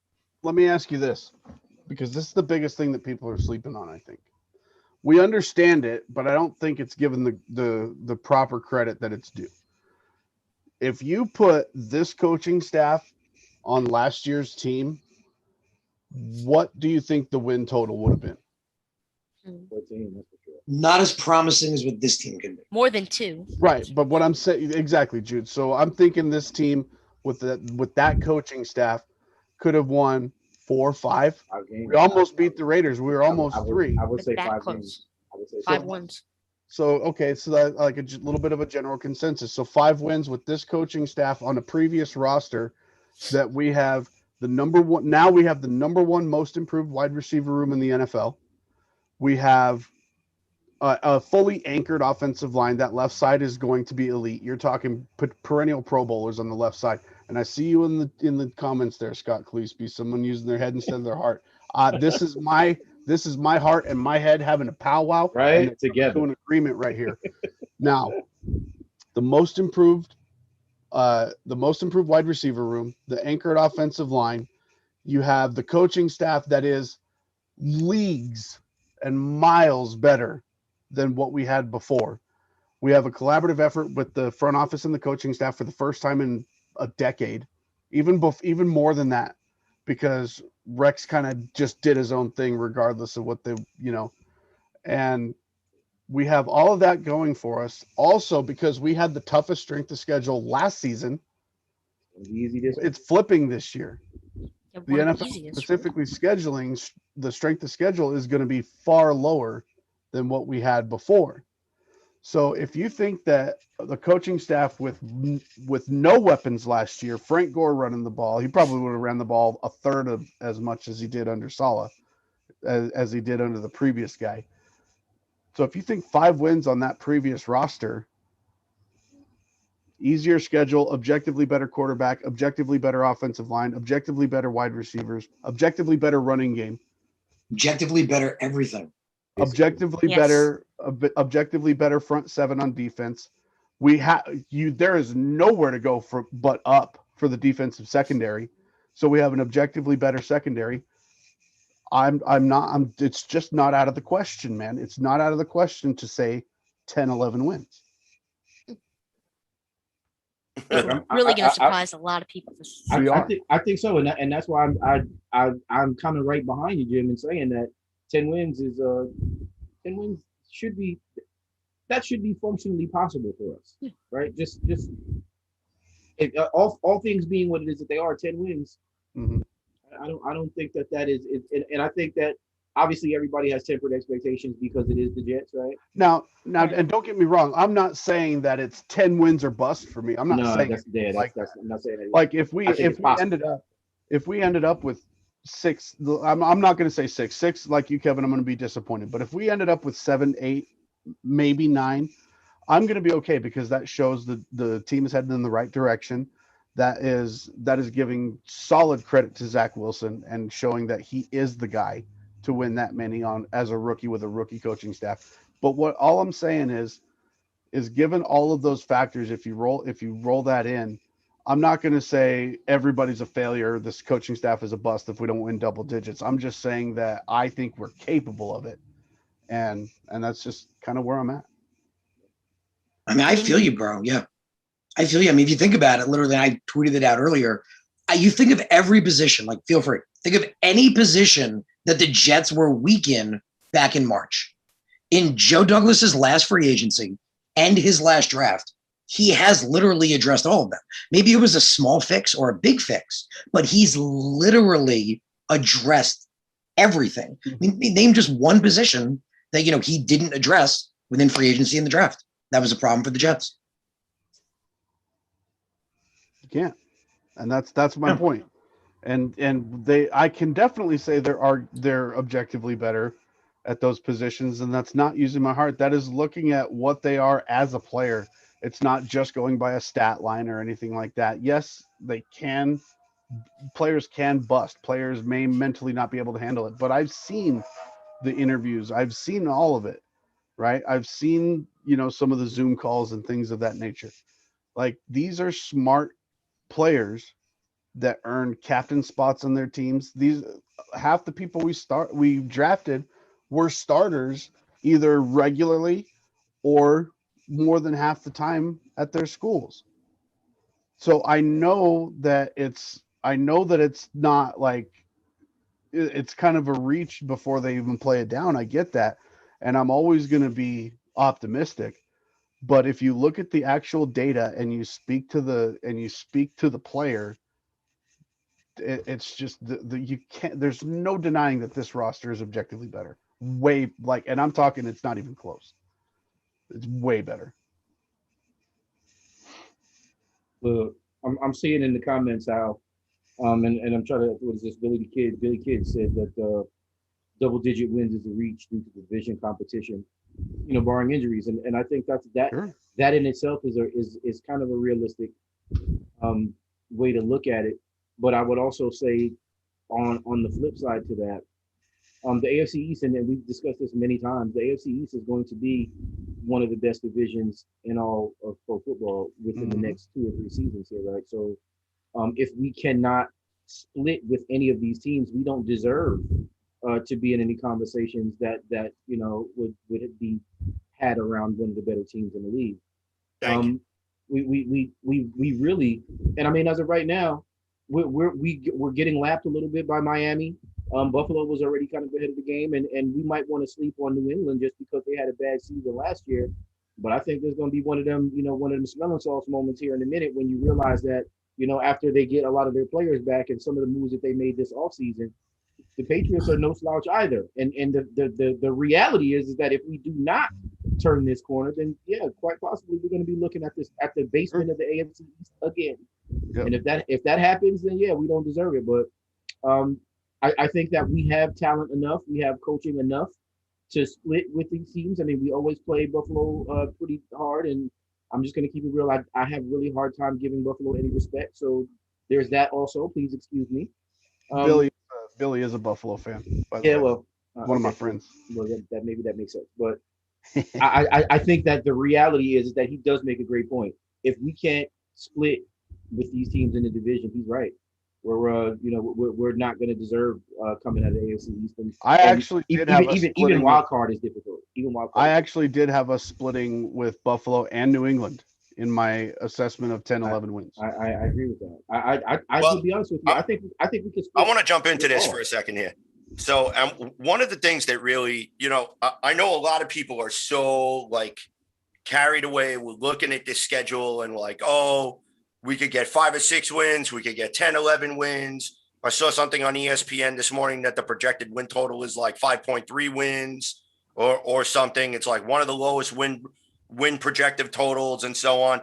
Let me ask you this, because this is the biggest thing that people are sleeping on, I think. We understand it, but I don't think it's given the proper credit that it's due. If you put this coaching staff on last year's team, what do you think the win total would have been? 14, that's for sure. Not as promising as what this team can be. More than 2. Right, but what I'm saying, exactly, Jude. So I'm thinking this team with that coaching staff could have won 4 or 5. We almost beat the Raiders. We were almost 3. I would say 5 close. games. I would say 5 wins. So, okay, so that like a little bit of a general consensus. So 5 wins with this coaching staff on a previous roster that we have the number one. Now we have the number 1 most improved wide receiver room in the NFL. We have a fully anchored offensive line. That left side is going to be elite. You're talking perennial Pro Bowlers on the left side. And I see you in the comments there, Scott Cleesby, someone using their head instead of their heart. This is my heart and my head having a powwow. Right, together. To an agreement right here. Now, the most improved wide receiver room, the anchored offensive line. You have the coaching staff that is leagues and miles better than what we had before. We have a collaborative effort with the front office and the coaching staff for the first time in a decade, even more than that, because Rex kind of just did his own thing regardless of what and we have all of that going for us. Also, because we had the toughest strength of schedule last season, it's flipping this year. The NFL specifically scheduling, the strength of schedule is going to be far lower than what we had before. So if you think that the coaching staff with no weapons last year, Frank Gore running the ball, he probably would have ran the ball a third of as much as he did under Saleh. as he did under the previous guy. So if you think 5 wins on that previous roster, easier schedule, objectively better quarterback, objectively better offensive line, objectively better wide receivers, objectively better running game, Objectively better everything. objectively Yes. better, objectively better front seven on defense. There is nowhere to go but up for the defensive secondary. So we have an objectively better secondary. It's just not out of the question, man. It's not out of the question to say 10, 11 wins. Really going to surprise a lot of people. I think so, and that's why I'm kind of right behind you, Jim, in saying that 10 wins is 10 wins should be functionally possible for us, right? Just all things being what it is that they are, 10 wins. Mm-hmm. I don't think that is, and I think that obviously everybody has tempered expectations because it is the Jets, right? Now, and don't get me wrong, I'm not saying that it's 10 wins or bust for me. I'm not saying I'm not saying that. Like if we ended up with 6, I'm not going to say 6 like you, Kevin. I'm going to be disappointed. But if we ended up with 7, 8, maybe 9, I'm going to be okay because that shows the team is heading in the right direction. That is giving solid credit to Zach Wilson and showing that he is the guy to win that many as a rookie with a rookie coaching staff. But all I'm saying is given all of those factors, if you roll that in, I'm not going to say everybody's a failure. This coaching staff is a bust if we don't win double digits. I'm just saying that I think we're capable of it. And that's just kind of where I'm at. I mean, I feel you, bro. Yeah. I feel you. I mean, if you think about it, literally, I tweeted it out earlier. You think of every position, like feel free. Think of any position that the Jets were weak in back in March. In Joe Douglas's last free agency and his last draft, he has literally addressed all of them. Maybe it was a small fix or a big fix, but he's literally addressed everything. I mean, name just one position that, he didn't address within free agency in the draft. That was a problem for the Jets. You can't. And that's my point. And I can definitely say they're objectively better at those positions, and that's not using my heart. That is looking at what they are as a player. It's not just going by a stat line or anything like that. Yes, players can bust. Players may mentally not be able to handle it, but I've seen the interviews. I've seen all of it, right? I've seen, some of the Zoom calls and things of that nature. Like, these are smart players that earn captain spots on their teams. Half the people we drafted were starters either regularly or more than half the time at their schools. So I know that it's not like it's kind of a reach before they even play it down. I get that. And I'm always going to be optimistic. But if you look at the actual data and you speak to the player, it's just you can't. There's no denying that this roster is objectively better. And I'm talking, it's not even close. It's way better. Look, I'm seeing in the comments how, and I'm trying to. What is this? Billy Kidd said that double-digit wins is a reach due to division competition, barring injuries, and I think that Sure. That in itself is kind of a realistic way to look at it. But I would also say, on the flip side to that, the AFC East, and we've discussed this many times, the AFC East is going to be one of the best divisions in all of pro football within the next 2 or 3 seasons here, right? So if we cannot split with any of these teams, we don't deserve to be in any conversations that would be had around one of the better teams in the league. We really, and I mean, as of right now, we're getting lapped a little bit by Miami. Buffalo was already kind of ahead of the game, and we might want to sleep on New England just because they had a bad season last year. But I think there's going to be one of them smelling sauce moments here in a minute when you realize that, after they get a lot of their players back and some of the moves that they made this offseason, the Patriots are no slouch either. And the reality is that if we do not turn this corner, then yeah, quite possibly we're going to be looking at the basement of the AFC East again. Yep. And if that happens, then yeah, we don't deserve it. But I think that we have talent enough, we have coaching enough to split with these teams. I mean, we always play Buffalo pretty hard, and I'm just going to keep it real. I have really hard time giving Buffalo any respect. So there's that also. Please excuse me. Billy is a Buffalo fan. By the Yeah, way. well, One of my friends. Well, that maybe that makes sense. But I think that the reality is that he does make a great point. If we can't split with these teams in the division, he's right. We're not going to deserve coming out of the AFC East. I actually did have even wild card is difficult. Even wild card. I actually did have us splitting with Buffalo and New England in my assessment of 10-11 wins. I agree with that. I will be honest with you. I think we could. I want to jump into this for a second here. So one of the things that really, I know a lot of people are so like carried away with looking at this schedule and like, oh, we could get 5 or 6 wins. We could get 10, 11 wins. I saw something on ESPN this morning that the projected win total is like 5.3 wins or something. It's like one of the lowest win projected totals and so on.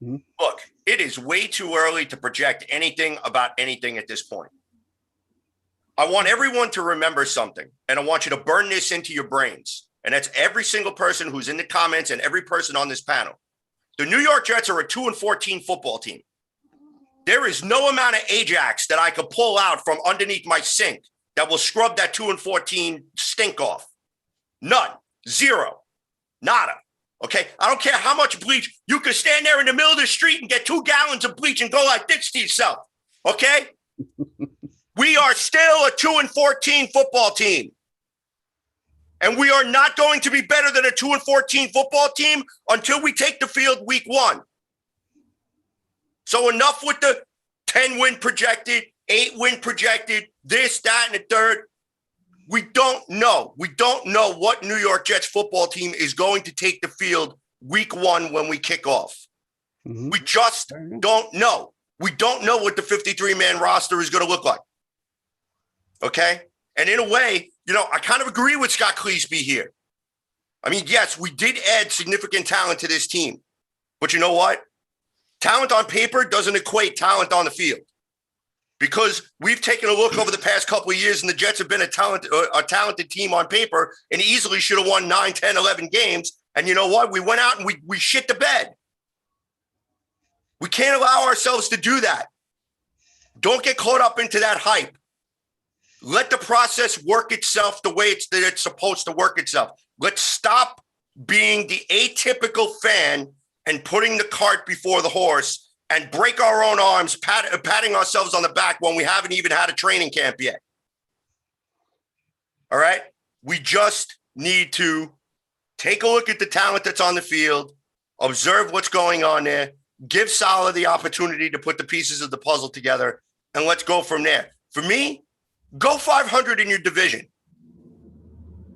Mm-hmm. Look, it is way too early to project anything about anything at this point. I want everyone to remember something, and I want you to burn this into your brains. And that's every single person who's in the comments and every person on this panel. The New York Jets are a 2-14 football team. There is no amount of Ajax that I could pull out from underneath my sink that will scrub that 2-14 stink off. None. Zero. Nada. Okay? I don't care how much bleach. You could stand there in the middle of the street and get 2 gallons of bleach and go like this to yourself. Okay? We are still a 2-14 football team. And we are not going to be better than a 2-14 football team until we take the field week 1. So enough with the 10-win projected, 8-win projected, this, that, and the third. We don't know. We don't know what New York Jets football team is going to take the field week 1 when we kick off. Mm-hmm. We just don't know. We don't know what the 53-man roster is going to look like. Okay? And in a way, I kind of agree with Scott Cleesby here. I mean, yes, we did add significant talent to this team. But you know what? Talent on paper doesn't equate talent on the field. Because we've taken a look over the past couple of years, and the Jets have been a talented team on paper and easily should have won 9, 10, 11 games. And you know what? We went out and we shit the bed. We can't allow ourselves to do that. Don't get caught up into that hype. Let the process work itself the way it's supposed to work itself. Let's stop being the atypical fan and putting the cart before the horse and break our own arms, patting ourselves on the back when we haven't even had a training camp yet. All right? We just need to take a look at the talent that's on the field, observe what's going on there, give Salah the opportunity to put the pieces of the puzzle together, and let's go from there. For me, go 500 in your division.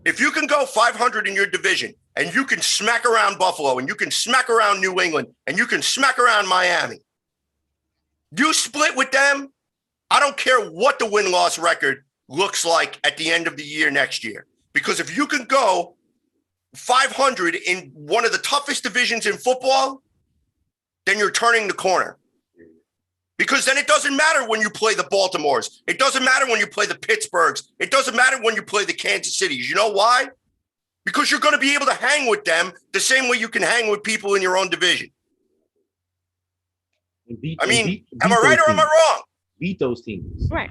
If you can go 500 in your division and you can smack around Buffalo and you can smack around New England and you can smack around Miami, you split with them, I don't care what the win-loss record looks like at the end of the year next year. Because if you can go 500 in one of the toughest divisions in football, then you're turning the corner. Because then it doesn't matter when you play the Baltimores. It doesn't matter when you play the Pittsburghs. It doesn't matter when you play the Kansas Cities. You know why? Because you're going to be able to hang with them the same way you can hang with people in your own division. Am I right or am I wrong? Beat those teams. Right.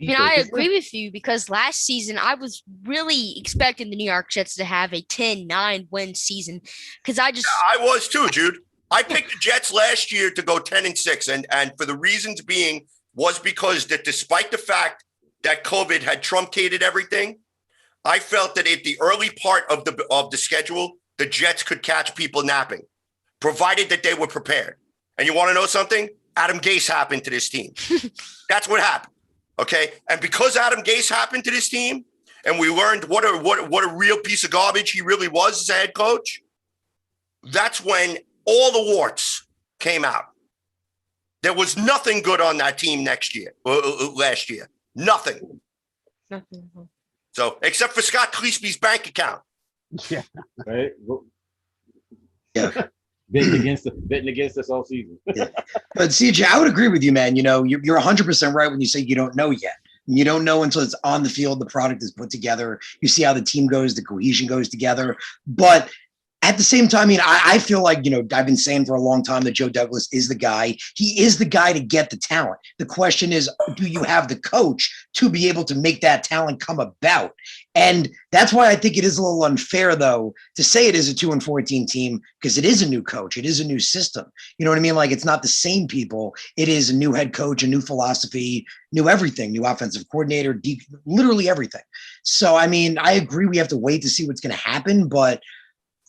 I agree with you because last season I was really expecting the New York Jets to have a 10-9 win season because I was too, Jude. I picked the Jets last year to go 10-6, and for the reasons being was because that despite the fact that COVID had truncated everything, I felt that at the early part of the schedule, the Jets could catch people napping, provided that they were prepared. And you want to know something? Adam Gase happened to this team. That's what happened. Okay, and because Adam Gase happened to this team, and we learned what a real piece of garbage he really was as a head coach, that's when all the warts came out. There was nothing good on that team last year. Nothing. So, except for Scott Cleesby's bank account. Yeah. Right. Yeah. Betting against us all season. Yeah. But CJ, I would agree with you, man. You're 100% right when you say you don't know yet. You don't know until it's on the field, the product is put together. You see how the team goes, the cohesion goes together. But at the same time, I mean, I feel like, I've been saying for a long time that Joe Douglas is the guy. He is the guy to get the talent. The question is, do you have the coach to be able to make that talent come about? And that's why I think it is a little unfair, though, to say it is a 2-14 team, because it is a new coach. It is a new system. You know what I mean? Like, it's not the same people. It is a new head coach, a new philosophy, new everything, new offensive coordinator, literally everything. So, I mean, I agree we have to wait to see what's going to happen, but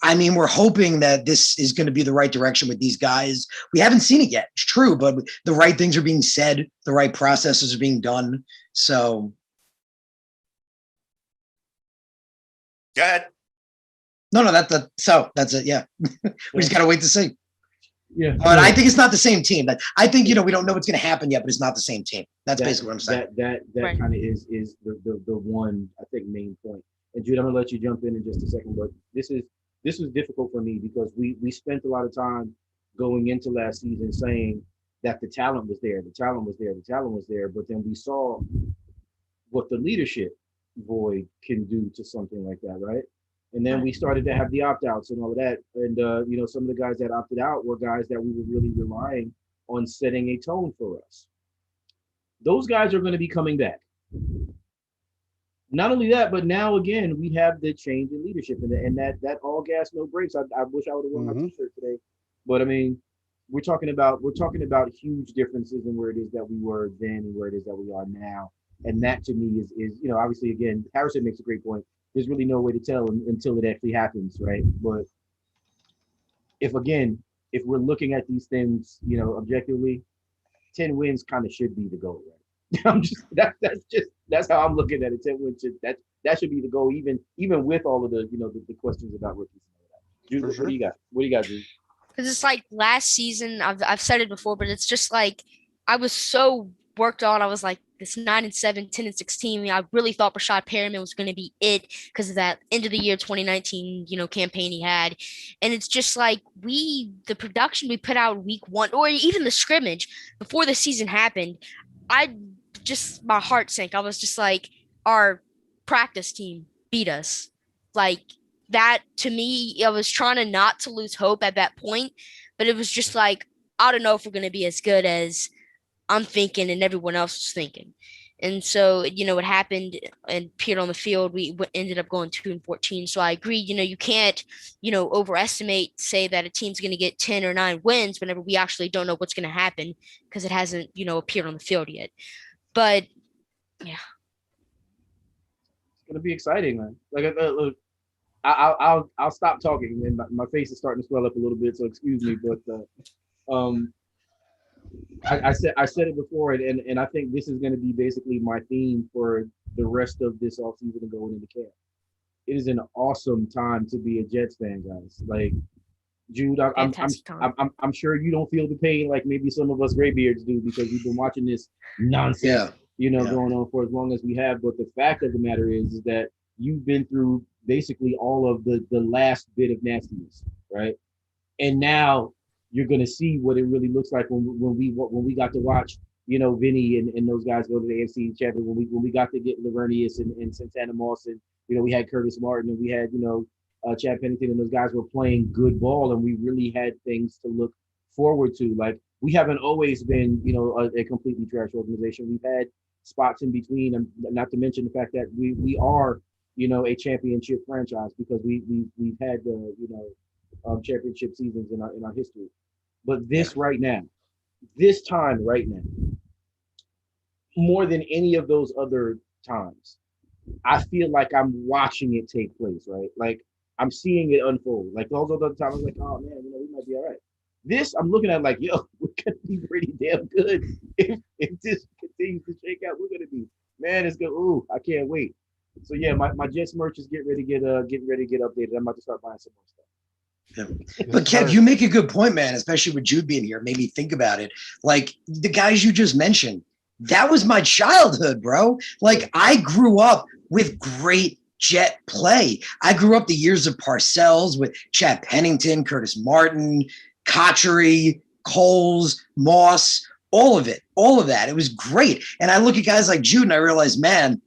I mean, we're hoping that this is going to be the right direction with these guys. We haven't seen it yet. It's true, but the right things are being said. The right processes are being done. So. Go ahead. No, that's it. Yeah. We just got to wait to see. Yeah. But I think it's not the same team. I think, we don't know what's going to happen yet, but it's not the same team. That's basically what I'm saying. That Right. kind of is the one, I think, main point. And Jude, I'm going to let you jump in just a second, but this was difficult for me because we spent a lot of time going into last season saying that the talent was there, but then we saw what the leadership void can do to something like that, right? And then we started to have the opt-outs and all of that. And, some of the guys that opted out were guys that we were really relying on setting a tone for us. Those guys are going to be coming back. Not only that, but now again, we have the change in leadership and that all gas, no brakes. I wish I would have worn my t-shirt today, but I mean, we're talking about huge differences in where it is that we were then and where it is that we are now. And that to me is obviously, again, Harrison makes a great point. There's really no way to tell until it actually happens, right? But if we're looking at these things, objectively, 10 wins kind of should be the goal, right? That's how I'm looking at it. 10 wins that should be the goal, even with all of the the questions about rookies and all that. Jude, what do you got? What do you got, Jude? Because it's like last season, I've said it before, but it's just like I was so worked on. I was like this 9-7, 10-16. I really thought Rashad Perriman was going to be it because of that end of the year 2019, campaign he had. And it's just like the production we put out week 1, or even the scrimmage before the season happened, my heart sank. I was just like, our practice team beat us. Like that to me, I was trying not to lose hope at that point, but it was just like, I don't know if we're going to be as good as I'm thinking and everyone else was thinking. And so, it happened and appeared on the field. We ended up going 2-14. So I agree, you can't, overestimate, say that a team's going to get 10 or 9 wins whenever we actually don't know what's going to happen because it hasn't, appeared on the field yet. But yeah. It's going to be exciting, man. Like, look, I'll stop talking and my face is starting to swell up a little bit. So excuse me, but, I said it before, and I think this is going to be basically my theme for the rest of this offseason and going into camp. It is an awesome time to be a Jets fan, guys. Like Jude, I'm sure you don't feel the pain like maybe some of us graybeards do because we've been watching this nonsense, going on for as long as we have. But the fact of the matter is that you've been through basically all of the last bit of nastiness, right? And now you're going to see what it really looks like when we got to watch, Vinny and those guys go to the AFC Championship, when we got to get Lavernius and Santana Moss, and, we had Curtis Martin and we had, Chad Pennington, and those guys were playing good ball, and we really had things to look forward to. Like, we haven't always been, a completely trash organization. We've had spots in between, and not to mention the fact that we are, a championship franchise because we've had championship seasons in our history. But this time right now, more than any of those other times, I feel like I'm watching it take place, right? Like I'm seeing it unfold. Like those other times, I was like, oh man, we might be all right. This I'm looking at like, yo, we're gonna be pretty damn good if this continues to shake out. We're gonna be, man, it's good. Ooh, I can't wait. So yeah, my Jets merch is getting ready to get updated. I'm about to start buying some more stuff. Yeah. But Kev, you make a good point, man, especially with Jude being here. Made me think about it. Like the guys you just mentioned, that was my childhood, bro. Like I grew up with great Jet play. I grew up the years of Parcells with Chad Pennington, Curtis Martin, Cotchery, Coles, Moss, all of it, all of that. It was great. And I look at guys like Jude and I realize, man,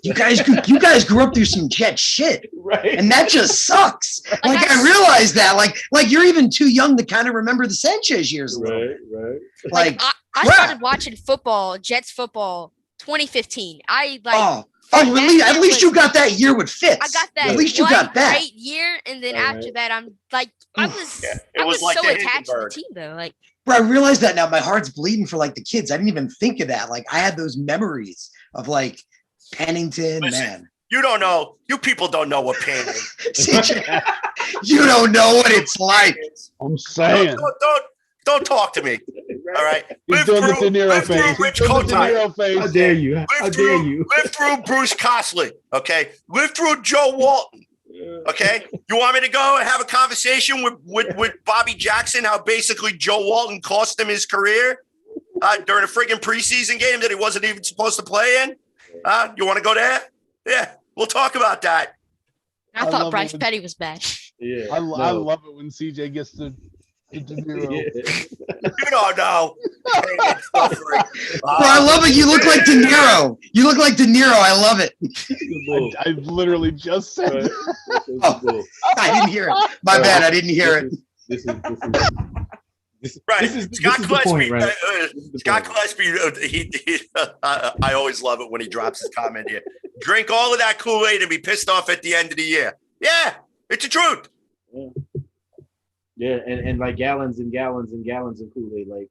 you guys grew up through some Jet shit. Right. And that just sucks. Like I realized that. Like you're even too young to kind of remember the Sanchez years a little bit. Right. Like I started watching football, Jets football, 2015. At least you got that year with Fitz. I got that. At least you got that. Great year, and then after that, I'm like, I was like so the attached to the Hindenburg. team though. Like, Bro, I realize that now. My heart's bleeding for like the kids. I didn't even think of that. Like I had those memories of like Pennington, Listen, man. You don't know. You people don't know what pain is. CJ, you don't know what it's like. I'm saying. Don't talk to me. All right. He's doing the De Niro face. Rich He's doing the De Kotite. Niro face. How dare you? How dare you? Live through Bruce Cosley. Okay. Live through Joe Walton. Okay. You want me to go and have a conversation with Bobby Jackson? How basically Joe Walton cost him his career during a friggin' preseason game that he wasn't even supposed to play in? You want to go there? Yeah. We'll talk about that. I thought Bryce Petty was bad. Yeah. I love it when CJ gets the De Niro. You don't know. Bro, I love it. You look like De Niro. You look like De Niro. I love it. I literally just said Oh, I didn't hear it. My bad. I didn't hear it. This is Right. Scott Gillespie. right? Scott Gillespie, I always love it when he drops his comment here. Drink all of that Kool-Aid and be pissed off at the end of the year. Yeah, it's the truth. Yeah, and like gallons and gallons and gallons of Kool-Aid, like,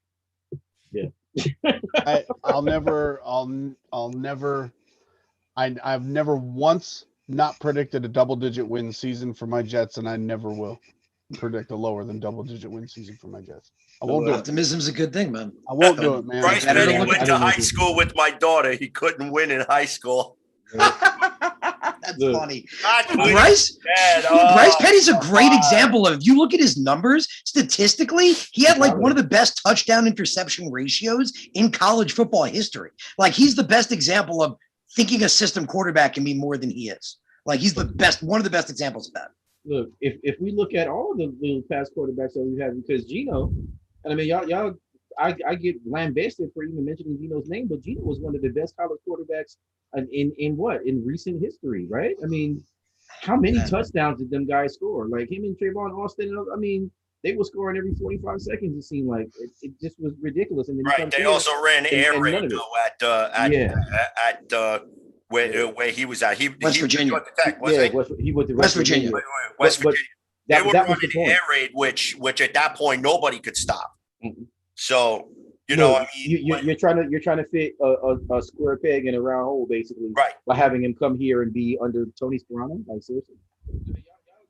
yeah. I've never once not predicted a double-digit win season for my Jets, and I never will predict a lower than double-digit win season for my Jets. I won't do it. Optimism's a good thing, man. I won't do it, man. Bryce better Petty to look went at to it. high school with my daughter. He couldn't win in high school. That's Look, funny. Actually, Bryce bad. Bryce Petty's a great example of, if you look at his numbers, statistically, he had like one of the best touchdown interception ratios in college football history. Like he's the best example of thinking a system quarterback can be more than he is. Like he's the best, one of the best examples of that. Look, if we look at all the little past quarterbacks that we've had, because Gino, and I mean y'all, I get lambasted for even mentioning Gino's name, but Gino was one of the best college quarterbacks in recent history, right? I mean, how many touchdowns did them guys score? Like him and Trayvon Austin, I mean, they were scoring every 45 seconds. It seemed like it just was ridiculous. And then Right. They also ran air raid at where he was at. West Virginia. Went to Tech, wasn't he? He went to West Virginia. West But Virginia. They were that was running the point. air raid, which at that point nobody could stop. Mhm. So you Look, know, I mean, you're trying to fit a square peg in a round hole, basically, right. by having him come here and be under Tony Sparano. Like seriously.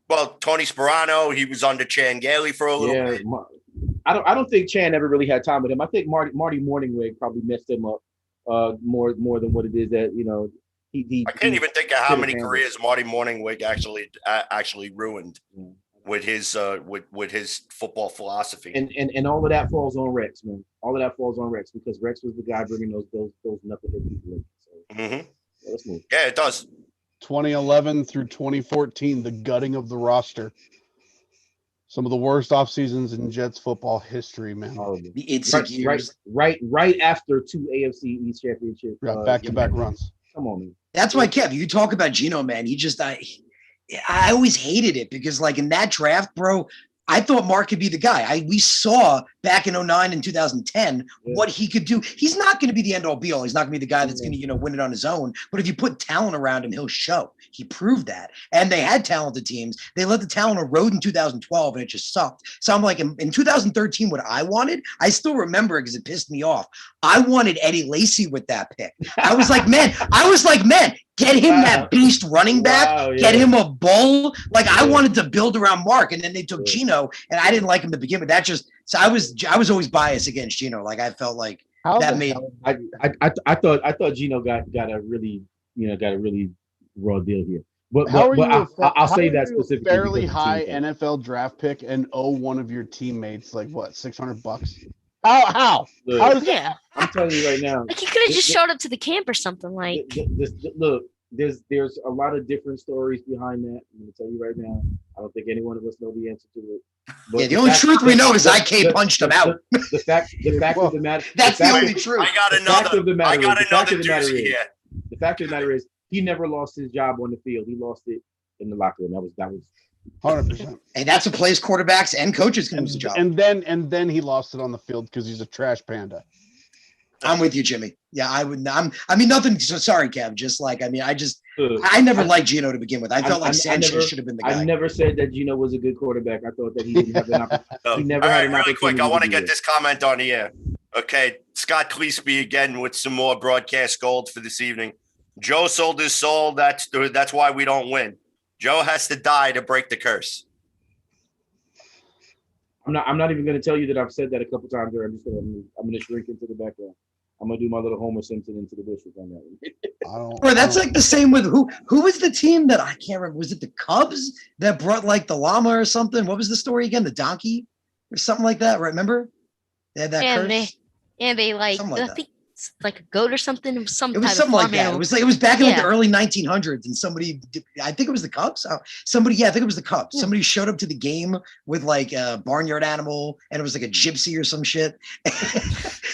Well, Tony Sparano, he was under Chan Gailey for a little bit. I don't think Chan ever really had time with him. I think Marty Morningwig probably messed him up more than what it is that, you know, he I can't even think of how many handled. careers Marty Morningwig actually ruined with his football philosophy. And all of that falls on Rex, man. All of that falls on Rex because Rex was the guy bringing those knucklehead people in. So let's move. Yeah, it does. 2011 through 2014, the gutting of the roster. Some of the worst off seasons in Jets football history, man. Horrible. The 8-6 years. Right after two AFC East championship. Back-to-back runs. Come on, man. That's why, Kev, you talk about Geno, man. He just, I always hated it because, like, in that draft, bro, I thought Mark could be the guy. We saw back in 2009 and 2010 what he could do. He's not going to be the end all be all. He's not going to be the guy that's going to, win it on his own. But if you put talent around him, he'll show. He proved that. And they had talented teams. They let the talent erode in 2012, and it just sucked. So I'm like, in 2013, what I wanted, I still remember it because it pissed me off. I wanted Eddie Lacy with that pick. I was like, man, get him that beast running back. Get him a bull. Like I wanted to build around Mark, and then they took Geno, and I didn't like him to begin with. So I was always biased against Geno. Like I felt like that made. I thought Geno got a really raw deal here. But I'll say that specifically. Fairly high NFL draft pick and owe one of your teammates like what, $600? How? Look, How does Yeah. I'm telling you right now. Like he could have just showed up to the camp or something. Like Look, there's a lot of different stories behind that. I'm gonna tell you right now. I don't think any one of us know the answer to it. But the only truth we know is IK punched him out. The fact of the matter. That's the only truth. I got The fact of the I matter got is, the fact another of the matter doozy is, here. the fact of the matter is, he never lost his job on the field. He lost it in the locker room. That was 100%. And that's what plays quarterbacks and coaches can lose a job. And then he lost it on the field because he's a trash panda. I'm with you, Jimmy. Yeah, I would. Nothing. So sorry, Kev. Just like, I never liked Gino to begin with. I felt like Sanchez should have been the guy. I never said that Gino was a good quarterback. I thought that he didn't have an opportunity. He never had an really opportunity. quick, I want to get this comment on the air. Okay, Scott Cleesby again with some more broadcast gold for this evening. Joe sold his soul. That's why we don't win. Joe has to die to break the curse. I'm not even going to tell you that I've said that a couple times. Or I'm going to shrink into the background. I'm going to do my little Homer Simpson into the bushes on that one. Or that's like the same with who was the team that I can't remember. Was it the Cubs that brought like the llama or something? What was the story again? The donkey or something like that? Right? Remember? They had that curse. They like, something like I think it's like a goat or something. It was It was something like that. Animal. It was back in like the early 1900s, and I think it was the Cubs. I think it was the Cubs. Yeah. Somebody showed up to the game with like a barnyard animal, and it was like a gypsy or some shit,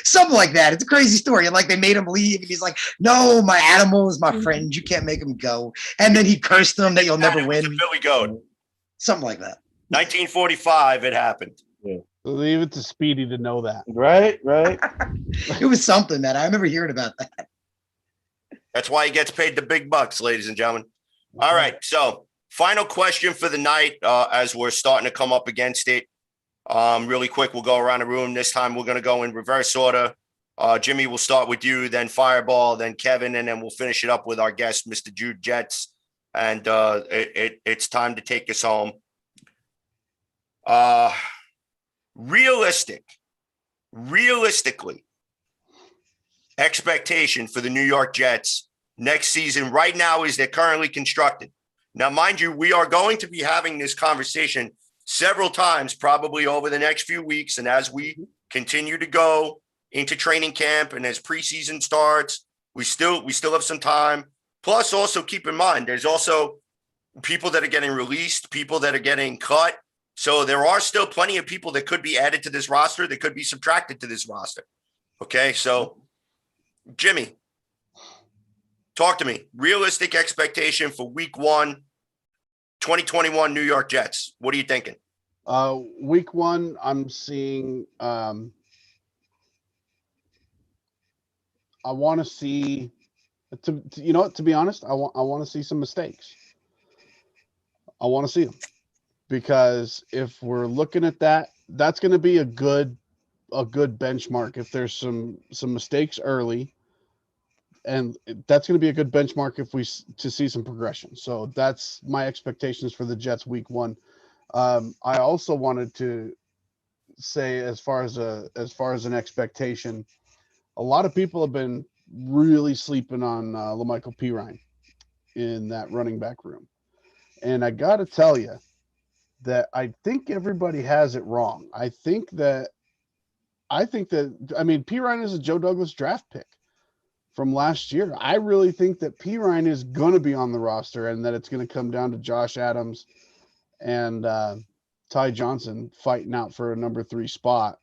something like that. It's a crazy story. And like they made him leave, and he's like, "No, my animal is my friend. You can't make him go." And then he cursed them that you'll never win. Billy Goat. Something like that. 1945, it happened. Yeah. Leave it to Speedy to know that. Right. It was something, man. I remember hearing about that. That's why he gets paid the big bucks, ladies and gentlemen. All right. So final question for the night, as we're starting to come up against it. Really quick, we'll go around the room. This time we're going to go in reverse order. Jimmy, we'll start with you, then Fireball, then Kevin, and then we'll finish it up with our guest, Mr. Jude Jets. And it's time to take us home. Realistically, expectation for the New York Jets next season right now is they're currently constructed. Now, mind you, we are going to be having this conversation several times, probably over the next few weeks. And as we continue to go into training camp and as preseason starts, we still have some time. Plus, also keep in mind, there's also people that are getting released, people that are getting cut. So there are still plenty of people that could be added to this roster, that could be subtracted to this roster. Okay, so Jimmy, talk to me. Realistic expectation for week 1, 2021 New York Jets. What are you thinking? Week 1, I'm seeing I want to see to be honest, I want to see some mistakes. I want to see them. Because if we're looking at that, that's going to be a good benchmark. If there's some mistakes early, and that's going to be a good benchmark if to see some progression. So that's my expectations for the Jets week 1. I also wanted to say, as far as an expectation, a lot of people have been really sleeping on LaMichael Pirine in that running back room, and I got to tell you that I think everybody has it wrong. I think that Pirine is a Joe Douglas draft pick from last year. I really think that Pirine is going to be on the roster, and that it's going to come down to Josh Adams and Ty Johnson fighting out for a number 3 spot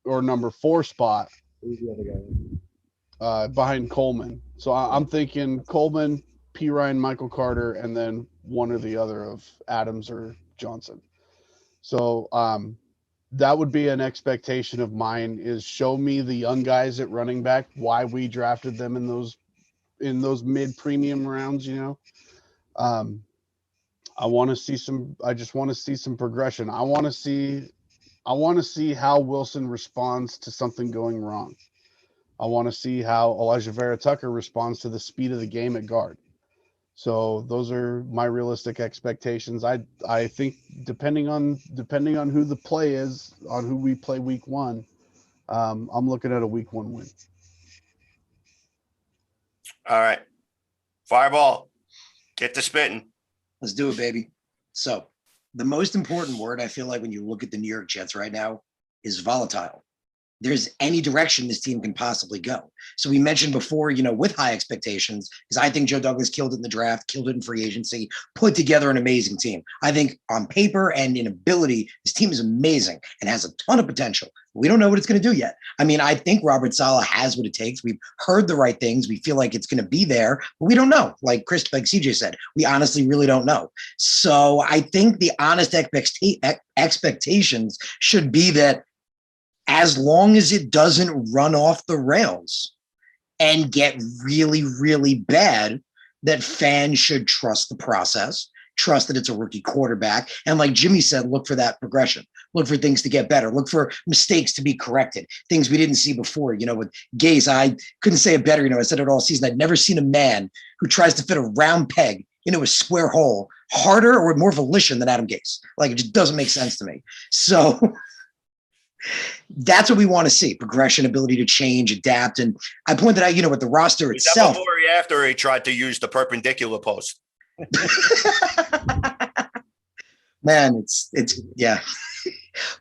or number 4 spot. Who's the other guy? Behind Coleman. So I'm thinking Coleman, Pirine, Michael Carter, and then one or the other of Adams or Johnson. So that would be an expectation of mine, is show me the young guys at running back, why we drafted them in those mid premium rounds. I want to see I just want to see some progression. I want to see how Wilson responds to something going wrong. I want to see how Elijah Vera Tucker responds to the speed of the game at guard. So those are my realistic expectations. I think depending on who the play is, on who we play week 1, I'm looking at a week 1 win. All right. Fireball, get to spitting. Let's do it, baby. So the most important word I feel like when you look at the New York Jets right now is volatile. there's any direction this team can possibly go. So we mentioned before, with high expectations, because I think Joe Douglas killed it in the draft, killed it in free agency, put together an amazing team. I think on paper and in ability, this team is amazing and has a ton of potential. We don't know what it's going to do yet. I mean, I think Robert Saleh has what it takes. We've heard the right things. We feel like it's going to be there, but we don't know. Like CJ said, we honestly really don't know. So I think the honest expectations should be that as long as it doesn't run off the rails and get really, really bad, that fans should trust the process, trust that it's a rookie quarterback. And like Jimmy said, look for that progression, look for things to get better, look for mistakes to be corrected, things we didn't see before. With Gase, I couldn't say it better. I said it all season. I'd never seen a man who tries to fit a round peg into a square hole harder or with more volition than Adam Gase. Like, it just doesn't make sense to me. So that's what we want to see: progression, ability to change, adapt. And I pointed out, with the roster itself. Before or after he tried to use the perpendicular post? Man, it's yeah.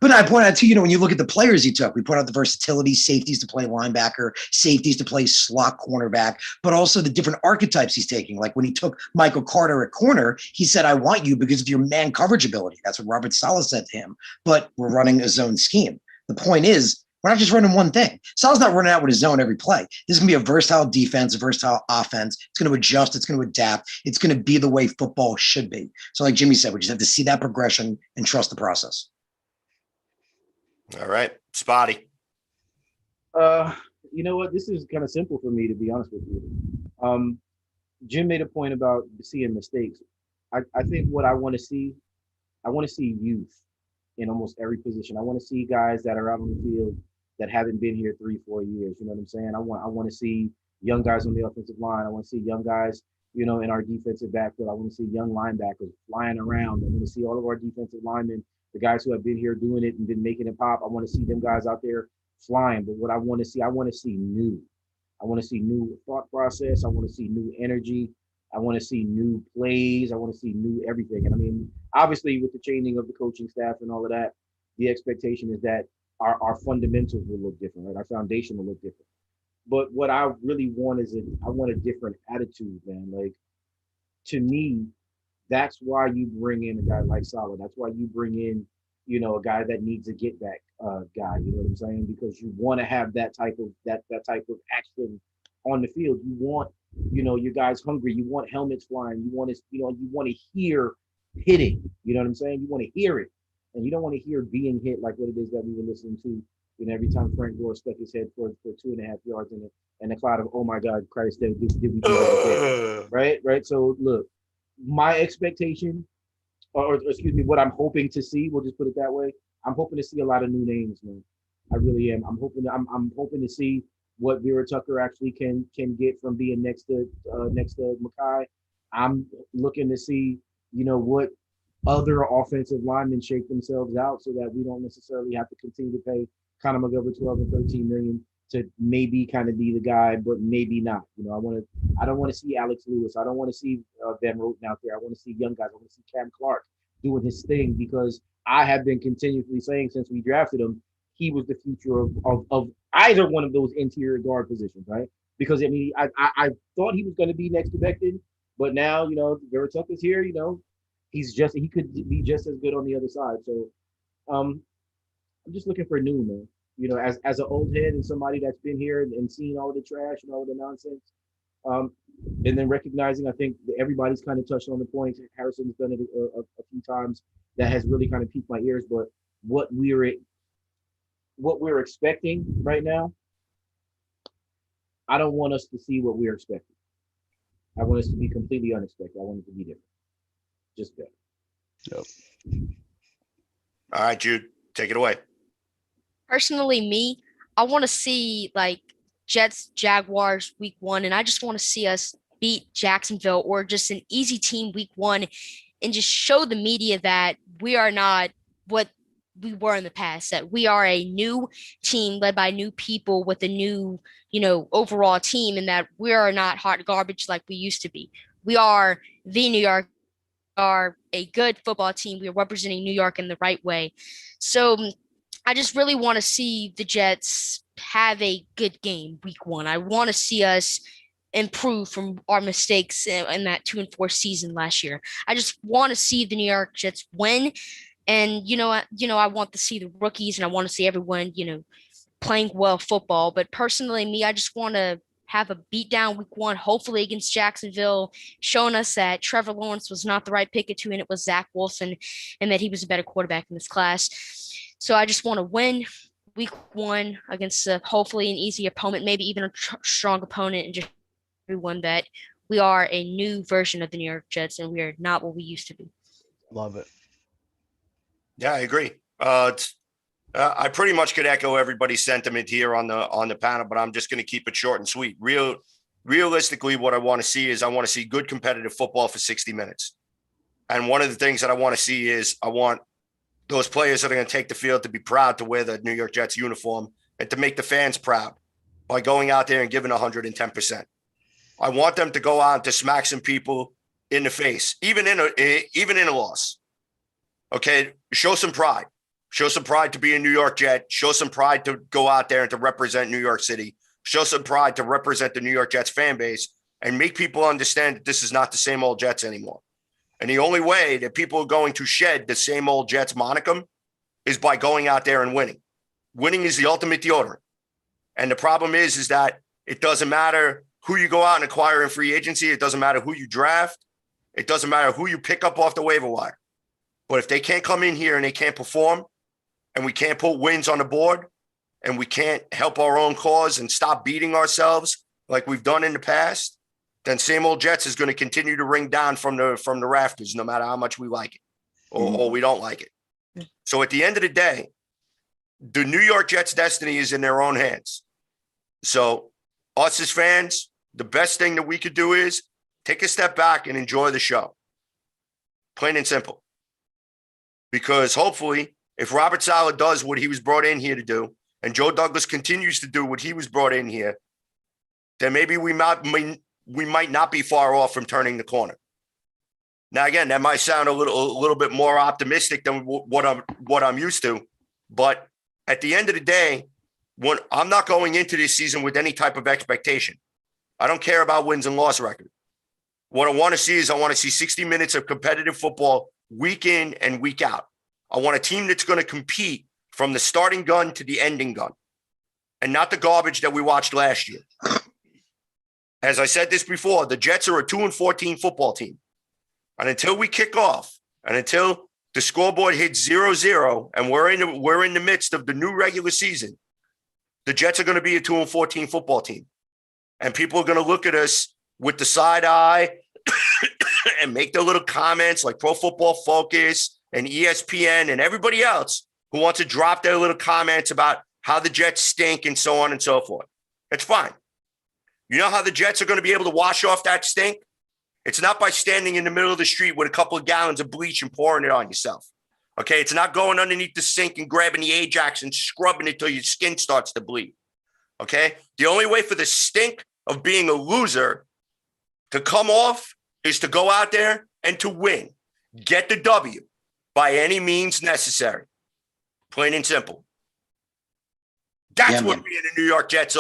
But I point out too, when you look at the players he took, we point out the versatility, safeties to play linebacker, safeties to play slot cornerback, but also the different archetypes he's taking. Like when he took Michael Carter at corner, he said, I want you because of your man coverage ability. That's what Robert Saleh said to him. But we're running a zone scheme. The point is, we're not just running one thing. Saleh's not running out with his zone every play. This is going to be a versatile defense, a versatile offense. It's going to adjust. It's going to adapt. It's going to be the way football should be. So like Jimmy said, we just have to see that progression and trust the process. All right. Spotty. You know what? This is kind of simple for me, to be honest with you. Jim made a point about seeing mistakes. I think what I want to see youth in almost every position. I want to see guys that are out on the field that haven't been here 3-4 years. You know what I'm saying? I want to see young guys on the offensive line. I want to see young guys, in our defensive backfield. I want to see young linebackers flying around. I want to see all of our defensive linemen, the guys who have been here doing it and been making it pop. I want to see them guys out there flying. But what I want to see new. I want to see new thought process. I want to see new energy. I want to see new plays. I want to see new everything. And I mean, obviously with the changing of the coaching staff and all of that, the expectation is that our fundamentals will look different, right? Our foundation will look different. But what I really want is I want a different attitude, man. Like, to me, that's why you bring in a guy like Saleh. That's why you bring in, a guy that needs a get back guy. You know what I'm saying? Because you want to have that type of action on the field. You want, your guys hungry. You want helmets flying. You want to hear hitting. You know what I'm saying? You want to hear it, and you don't want to hear being hit like what it is that we were listening to. Every time Frank Gore stuck his head for 2.5 yards in a cloud of, oh my God, Christ, did we do that again? Right. So look, my expectation, or excuse me, what I'm hoping to see, we'll just put it that way. I'm hoping to see a lot of new names, man. I really am. I'm hoping to see what Vera Tucker actually can get from being next to Makai. I'm looking to see, what other offensive linemen shake themselves out so that we don't necessarily have to continue to pay Conor McGovern 12 and 13 million to maybe kind of be the guy, but maybe not. I don't want to see Alex Lewis. I don't want to see Van Roten out there. I want to see young guys. I want to see Cam Clark doing his thing, because I have been continuously saying since we drafted him, he was the future of either one of those interior guard positions, right? Because I mean, I thought he was going to be next to Becton, but now, Vera Tucker's here, he could be just as good on the other side. So I'm just looking for a new, man. As an old head and somebody that's been here and seen all the trash and all the nonsense, and then recognizing, I think that everybody's kind of touched on the point. Harrison's done it a few times. That has really kind of piqued my ears. But what we're expecting right now, I don't want us to see what we're expecting. I want us to be completely unexpected. I want it to be different. Just better. Yep. All right, Jude, take it away. Personally, me, I want to see like Jets, Jaguars week 1, and I just want to see us beat Jacksonville or just an easy team week 1 and just show the media that we are not what we were in the past, that we are a new team led by new people with a new, overall team, and that we are not hot garbage like we used to be. We are the New York, are a good football team. We are representing New York in the right way. So I just really want to see the Jets have a good game week 1. I want to see us improve from our mistakes in that 2-4 season last year. I just want to see the New York Jets win. And I want to see the rookies and I want to see everyone, playing well football. But personally, me, I just want to have a beatdown week 1, hopefully against Jacksonville, showing us that Trevor Lawrence was not the right pick at 2 and it was Zach Wilson and that he was a better quarterback in this class. So I just want to win week 1 against hopefully an easy opponent, maybe even a strong opponent, and just everyone that we are a new version of the New York Jets and we are not what we used to be. Love it. Yeah, I agree. I pretty much could echo everybody's sentiment here on the panel, but I'm just going to keep it short and sweet. Realistically, what I want to see is I want to see good competitive football for 60 minutes. And one of the things that I want to see is I want those players that are going to take the field to be proud to wear the New York Jets uniform and to make the fans proud by going out there and giving 110%. I want them to go out to smack some people in the face, even in a loss. Okay, show some pride. Show some pride to be a New York Jet. Show some pride to go out there and to represent New York City. Show some pride to represent the New York Jets fan base and make people understand that this is not the same old Jets anymore. And the only way that people are going to shed the same old Jets monicum is by going out there and winning. Winning is the ultimate deodorant. And the problem is that it doesn't matter who you go out and acquire in free agency. It doesn't matter who you draft. It doesn't matter who you pick up off the waiver wire. But if they can't come in here and they can't perform, and we can't put wins on the board, and we can't help our own cause and stop beating ourselves like we've done in the past, then same old Jets is going to continue to ring down from the rafters, no matter how much we like it or we don't like it. So at the end of the day, the New York Jets' destiny is in their own hands. So us as fans, the best thing that we could do is take a step back and enjoy the show. Plain and simple. Because hopefully, if Robert Saleh does what he was brought in here to do, and Joe Douglas continues to do what he was brought in here, then maybe we might not be far off from turning the corner. Now, again, that might sound a little bit more optimistic than what I'm used to, but at the end of the day, when I'm not going into this season with any type of expectation. I don't care about wins and loss record. What I want to see is I want to see 60 minutes of competitive football week in and week out. I want a team that's going to compete from the starting gun to the ending gun and not the garbage that we watched last year. As I said this before, the Jets are a 2-14 football team. And until we kick off and until the scoreboard hits 0-0 and we're in the midst of the new regular season, the Jets are going to be a 2-14 football team. And people are going to look at us with the side eye and make their little comments like Pro Football Focus and ESPN and everybody else who wants to drop their little comments about how the Jets stink and so on and so forth. It's fine. You know how the Jets are going to be able to wash off that stink? It's not by standing in the middle of the street with a couple of gallons of bleach and pouring it on yourself. Okay, it's not going underneath the sink and grabbing the Ajax and scrubbing it till your skin starts to bleed. Okay, the only way for the stink of being a loser to come off is to go out there and to win. Get the W by any means necessary. Plain and simple. That's what being a New York Jets.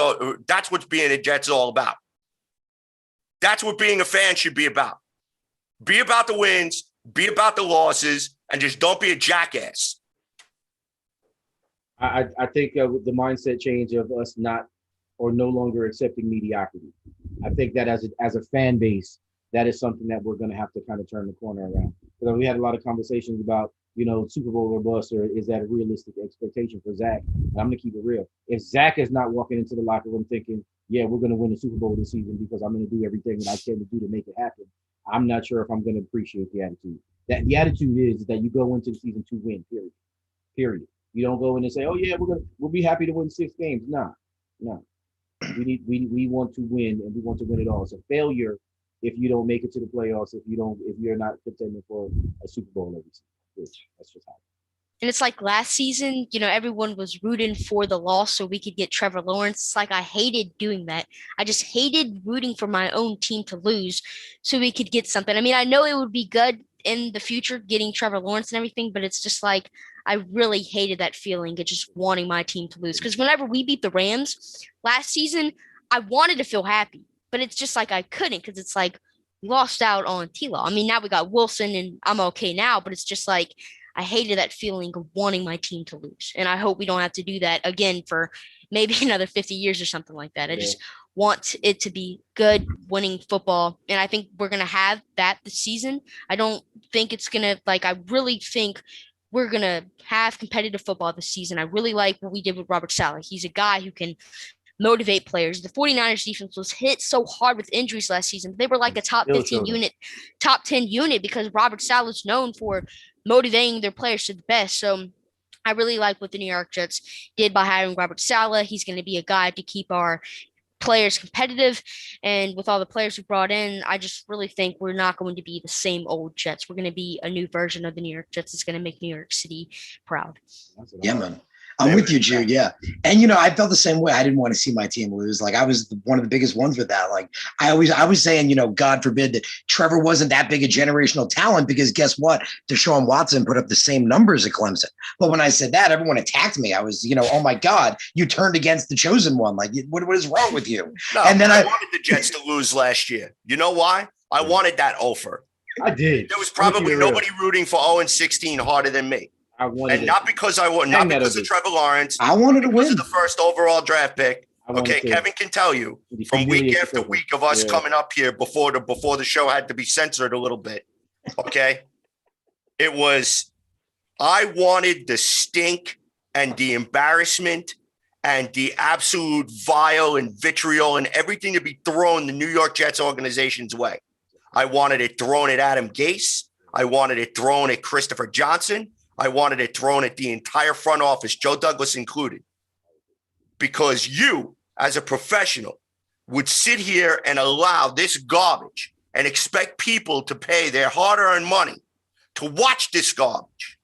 That's what being a Jets all about. That's what being a fan should be about. Be about the wins, be about the losses, and just don't be a jackass. I think with the mindset change of us not or no longer accepting mediocrity. I think that as a fan base, that is something that we're going to have to kind of turn the corner around. Because we had a lot of conversations about, Super Bowl or bust, or is that a realistic expectation for Zach? And I'm going to keep it real. If Zach is not walking into the locker room thinking, yeah, we're going to win the Super Bowl this season because I'm going to do everything that I can to do to make it happen, I'm not sure if I'm going to appreciate the attitude. That the attitude is that you go into the season to win, period. You don't go in and say, oh yeah, we'll be happy to win 6 games. No. We want to win, and we want to win it all. It's a failure if you don't make it to the playoffs, if you're not contending for a Super Bowl every season. That's just how. And it's like last season, everyone was rooting for the loss so we could get Trevor Lawrence. It's like I hated doing that. I just hated rooting for my own team to lose so we could get something. I mean, I know it would be good in the future getting Trevor Lawrence and everything, but it's just like I really hated that feeling of just wanting my team to lose. Because whenever we beat the Rams last season, I wanted to feel happy, but it's just like I couldn't because it's like we lost out on T-Law. I mean, now we got Wilson and I'm okay now, but it's just like I hated that feeling of wanting my team to lose. And I hope we don't have to do that again for maybe another 50 years or something like that. I just want it to be good, winning football. And I think we're going to have that this season. I don't think it's going to, like, I really think we're going to have competitive football this season. I really like what we did with Robert Saleh. He's a guy who can motivate players. The 49ers defense was hit so hard with injuries last season. They were like a top 15 unit, top 10 unit because Robert Saleh is known for motivating their players to the best. So I really like what the New York Jets did by hiring Robert Saleh. He's going to be a guy to keep our players competitive. And with all the players we brought in, I just really think we're not going to be the same old Jets. We're going to be a new version of the New York Jets. It's going to make New York City proud. Yeah, man. I'm with you, Jude. Yeah. And, I felt the same way. I didn't want to see my team lose. Like, I was one of the biggest ones with that. Like, I was saying, God forbid that Trevor wasn't that big a generational talent, because guess what? Deshaun Watson put up the same numbers at Clemson. But when I said that, everyone attacked me. I was, oh my God, you turned against the chosen one. Like, what is wrong with you? No, and then I wanted the Jets to lose last year. You know why? I wanted that offer. I did. There was probably nobody rooting for 0-16 harder than me. And not because not because of Trevor Lawrence. I wanted to win. Because of the first overall draft pick. Okay, Kevin can tell you from week after week of us coming up here before the show had to be censored a little bit. Okay, it was I wanted the stink and the embarrassment and the absolute vile and vitriol and everything to be thrown the New York Jets organization's way. I wanted it thrown at Adam Gase. I wanted it thrown at Christopher Johnson. I wanted it thrown at the entire front office, Joe Douglas included, because you, as a professional, would sit here and allow this garbage and expect people to pay their hard-earned money to watch this garbage,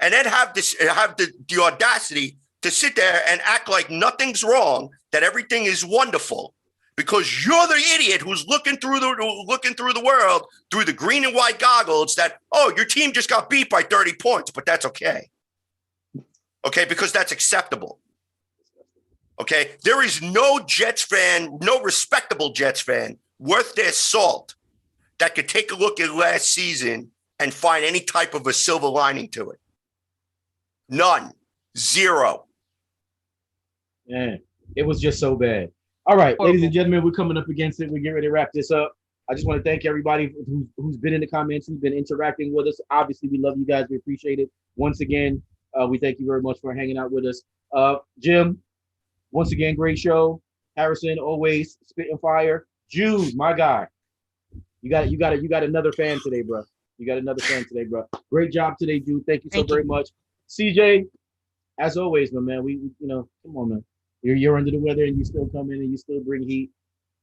and then have the audacity to sit there and act like nothing's wrong, that everything is wonderful, because you're the idiot who's looking through the world through the green and white goggles that, oh, your team just got beat by 30 points, but that's okay. Okay, because that's acceptable. Okay, there is no Jets fan, no respectable Jets fan worth their salt that could take a look at last season and find any type of a silver lining to it. None. Zero. Man, it was just so bad. All right, ladies and gentlemen, we're coming up against it. We're getting ready to wrap this up. I just want to thank everybody who's been in the comments, who's been interacting with us. Obviously, we love you guys. We appreciate it. Once again, we thank you very much for hanging out with us. Jim, once again, great show. Harrison, always spitting fire. Jude, my guy, you got another fan today, bro. You got another fan today, bro. Great job today, Jude. Thank you so very much. CJ, as always, my man. We come on, man. You're under the weather and you still come in and you still bring heat.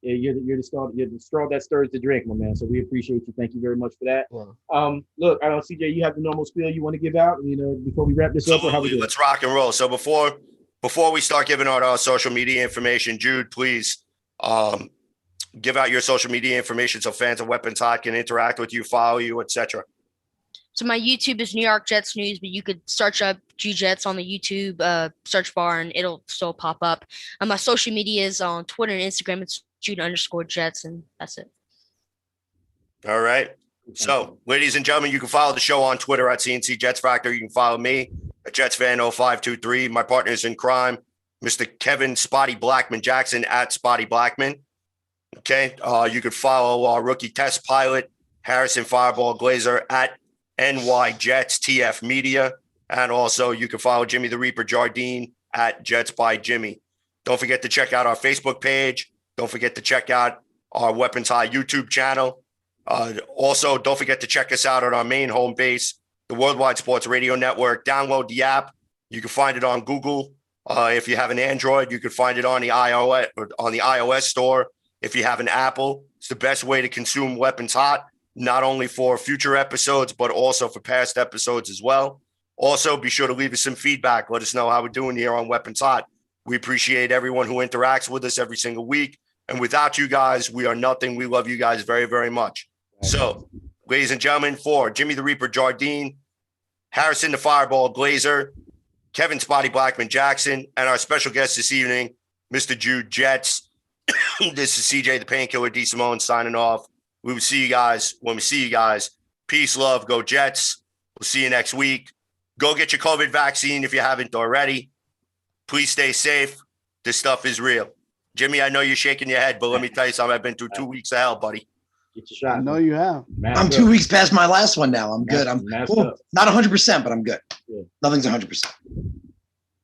You're the straw that stirs the drink, my man. So we appreciate you. Thank you very much for that. Yeah. Look, I don't CJ, you have the normal spiel you want to give out, before we wrap this up, or how we do? Let's rock and roll. So before we start giving out our social media information, Jude, please give out your social media information so fans of Weapons Hot can interact with you, follow you, etc. So my YouTube is New York Jets News, but you could search up G-Jets on the YouTube search bar and it'll still pop up. And my social media is on Twitter and Instagram. It's Jude_Jets, and that's it. All right. So, ladies and gentlemen, you can follow the show on Twitter at CNC Jets Factor. You can follow me at JetsFan0523. My partners in crime, Mr. Kevin Spotty Blackman Jackson at Spotty Blackman. Okay. You could follow our rookie test pilot, Harrison Fireball Glazer at NY Jets TF Media. And also you can follow Jimmy the Reaper Jardine at Jets by Jimmy. Don't forget to check out our Facebook page. Don't forget to check out our Weapons High YouTube channel. Also, don't forget to check us out on our main home base, the Worldwide Sports Radio Network. Download the app. You can find it on Google. If you have an Android, you can find it on the iOS store. If you have an Apple, it's the best way to consume Weapons Hot, not only for future episodes, but also for past episodes as well. Also, be sure to leave us some feedback. Let us know how we're doing here on Weapons Hot. We appreciate everyone who interacts with us every single week. And without you guys, we are nothing. We love you guys very, very much. So Ladies and gentlemen, for Jimmy the Reaper Jardine, Harrison the Fireball Glazer, Kevin Spotty Blackman Jackson, and our special guest this evening, Mr. Jude Jets. This is CJ the Painkiller D. Simone signing off. We will see you guys when we see you guys. Peace, love, go Jets. We'll see you next week. Go get your COVID vaccine if you haven't already. Please stay safe. This stuff is real. Jimmy, I know you're shaking your head, but let me tell you something. I've been through 2 weeks of hell, buddy. Get your shot. I know you have. I'm 2 weeks past my last one now. I'm good. I'm well, not 100%, but I'm good. Yeah. Nothing's 100%.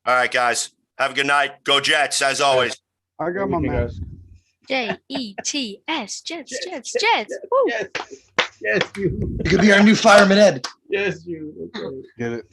All right, guys. Have a good night. Go Jets, as always. I got my mask. Jets, Jets. Woo. Yes. Yes, you. It could be our new fireman Ed. Yes, you. Okay. Get it.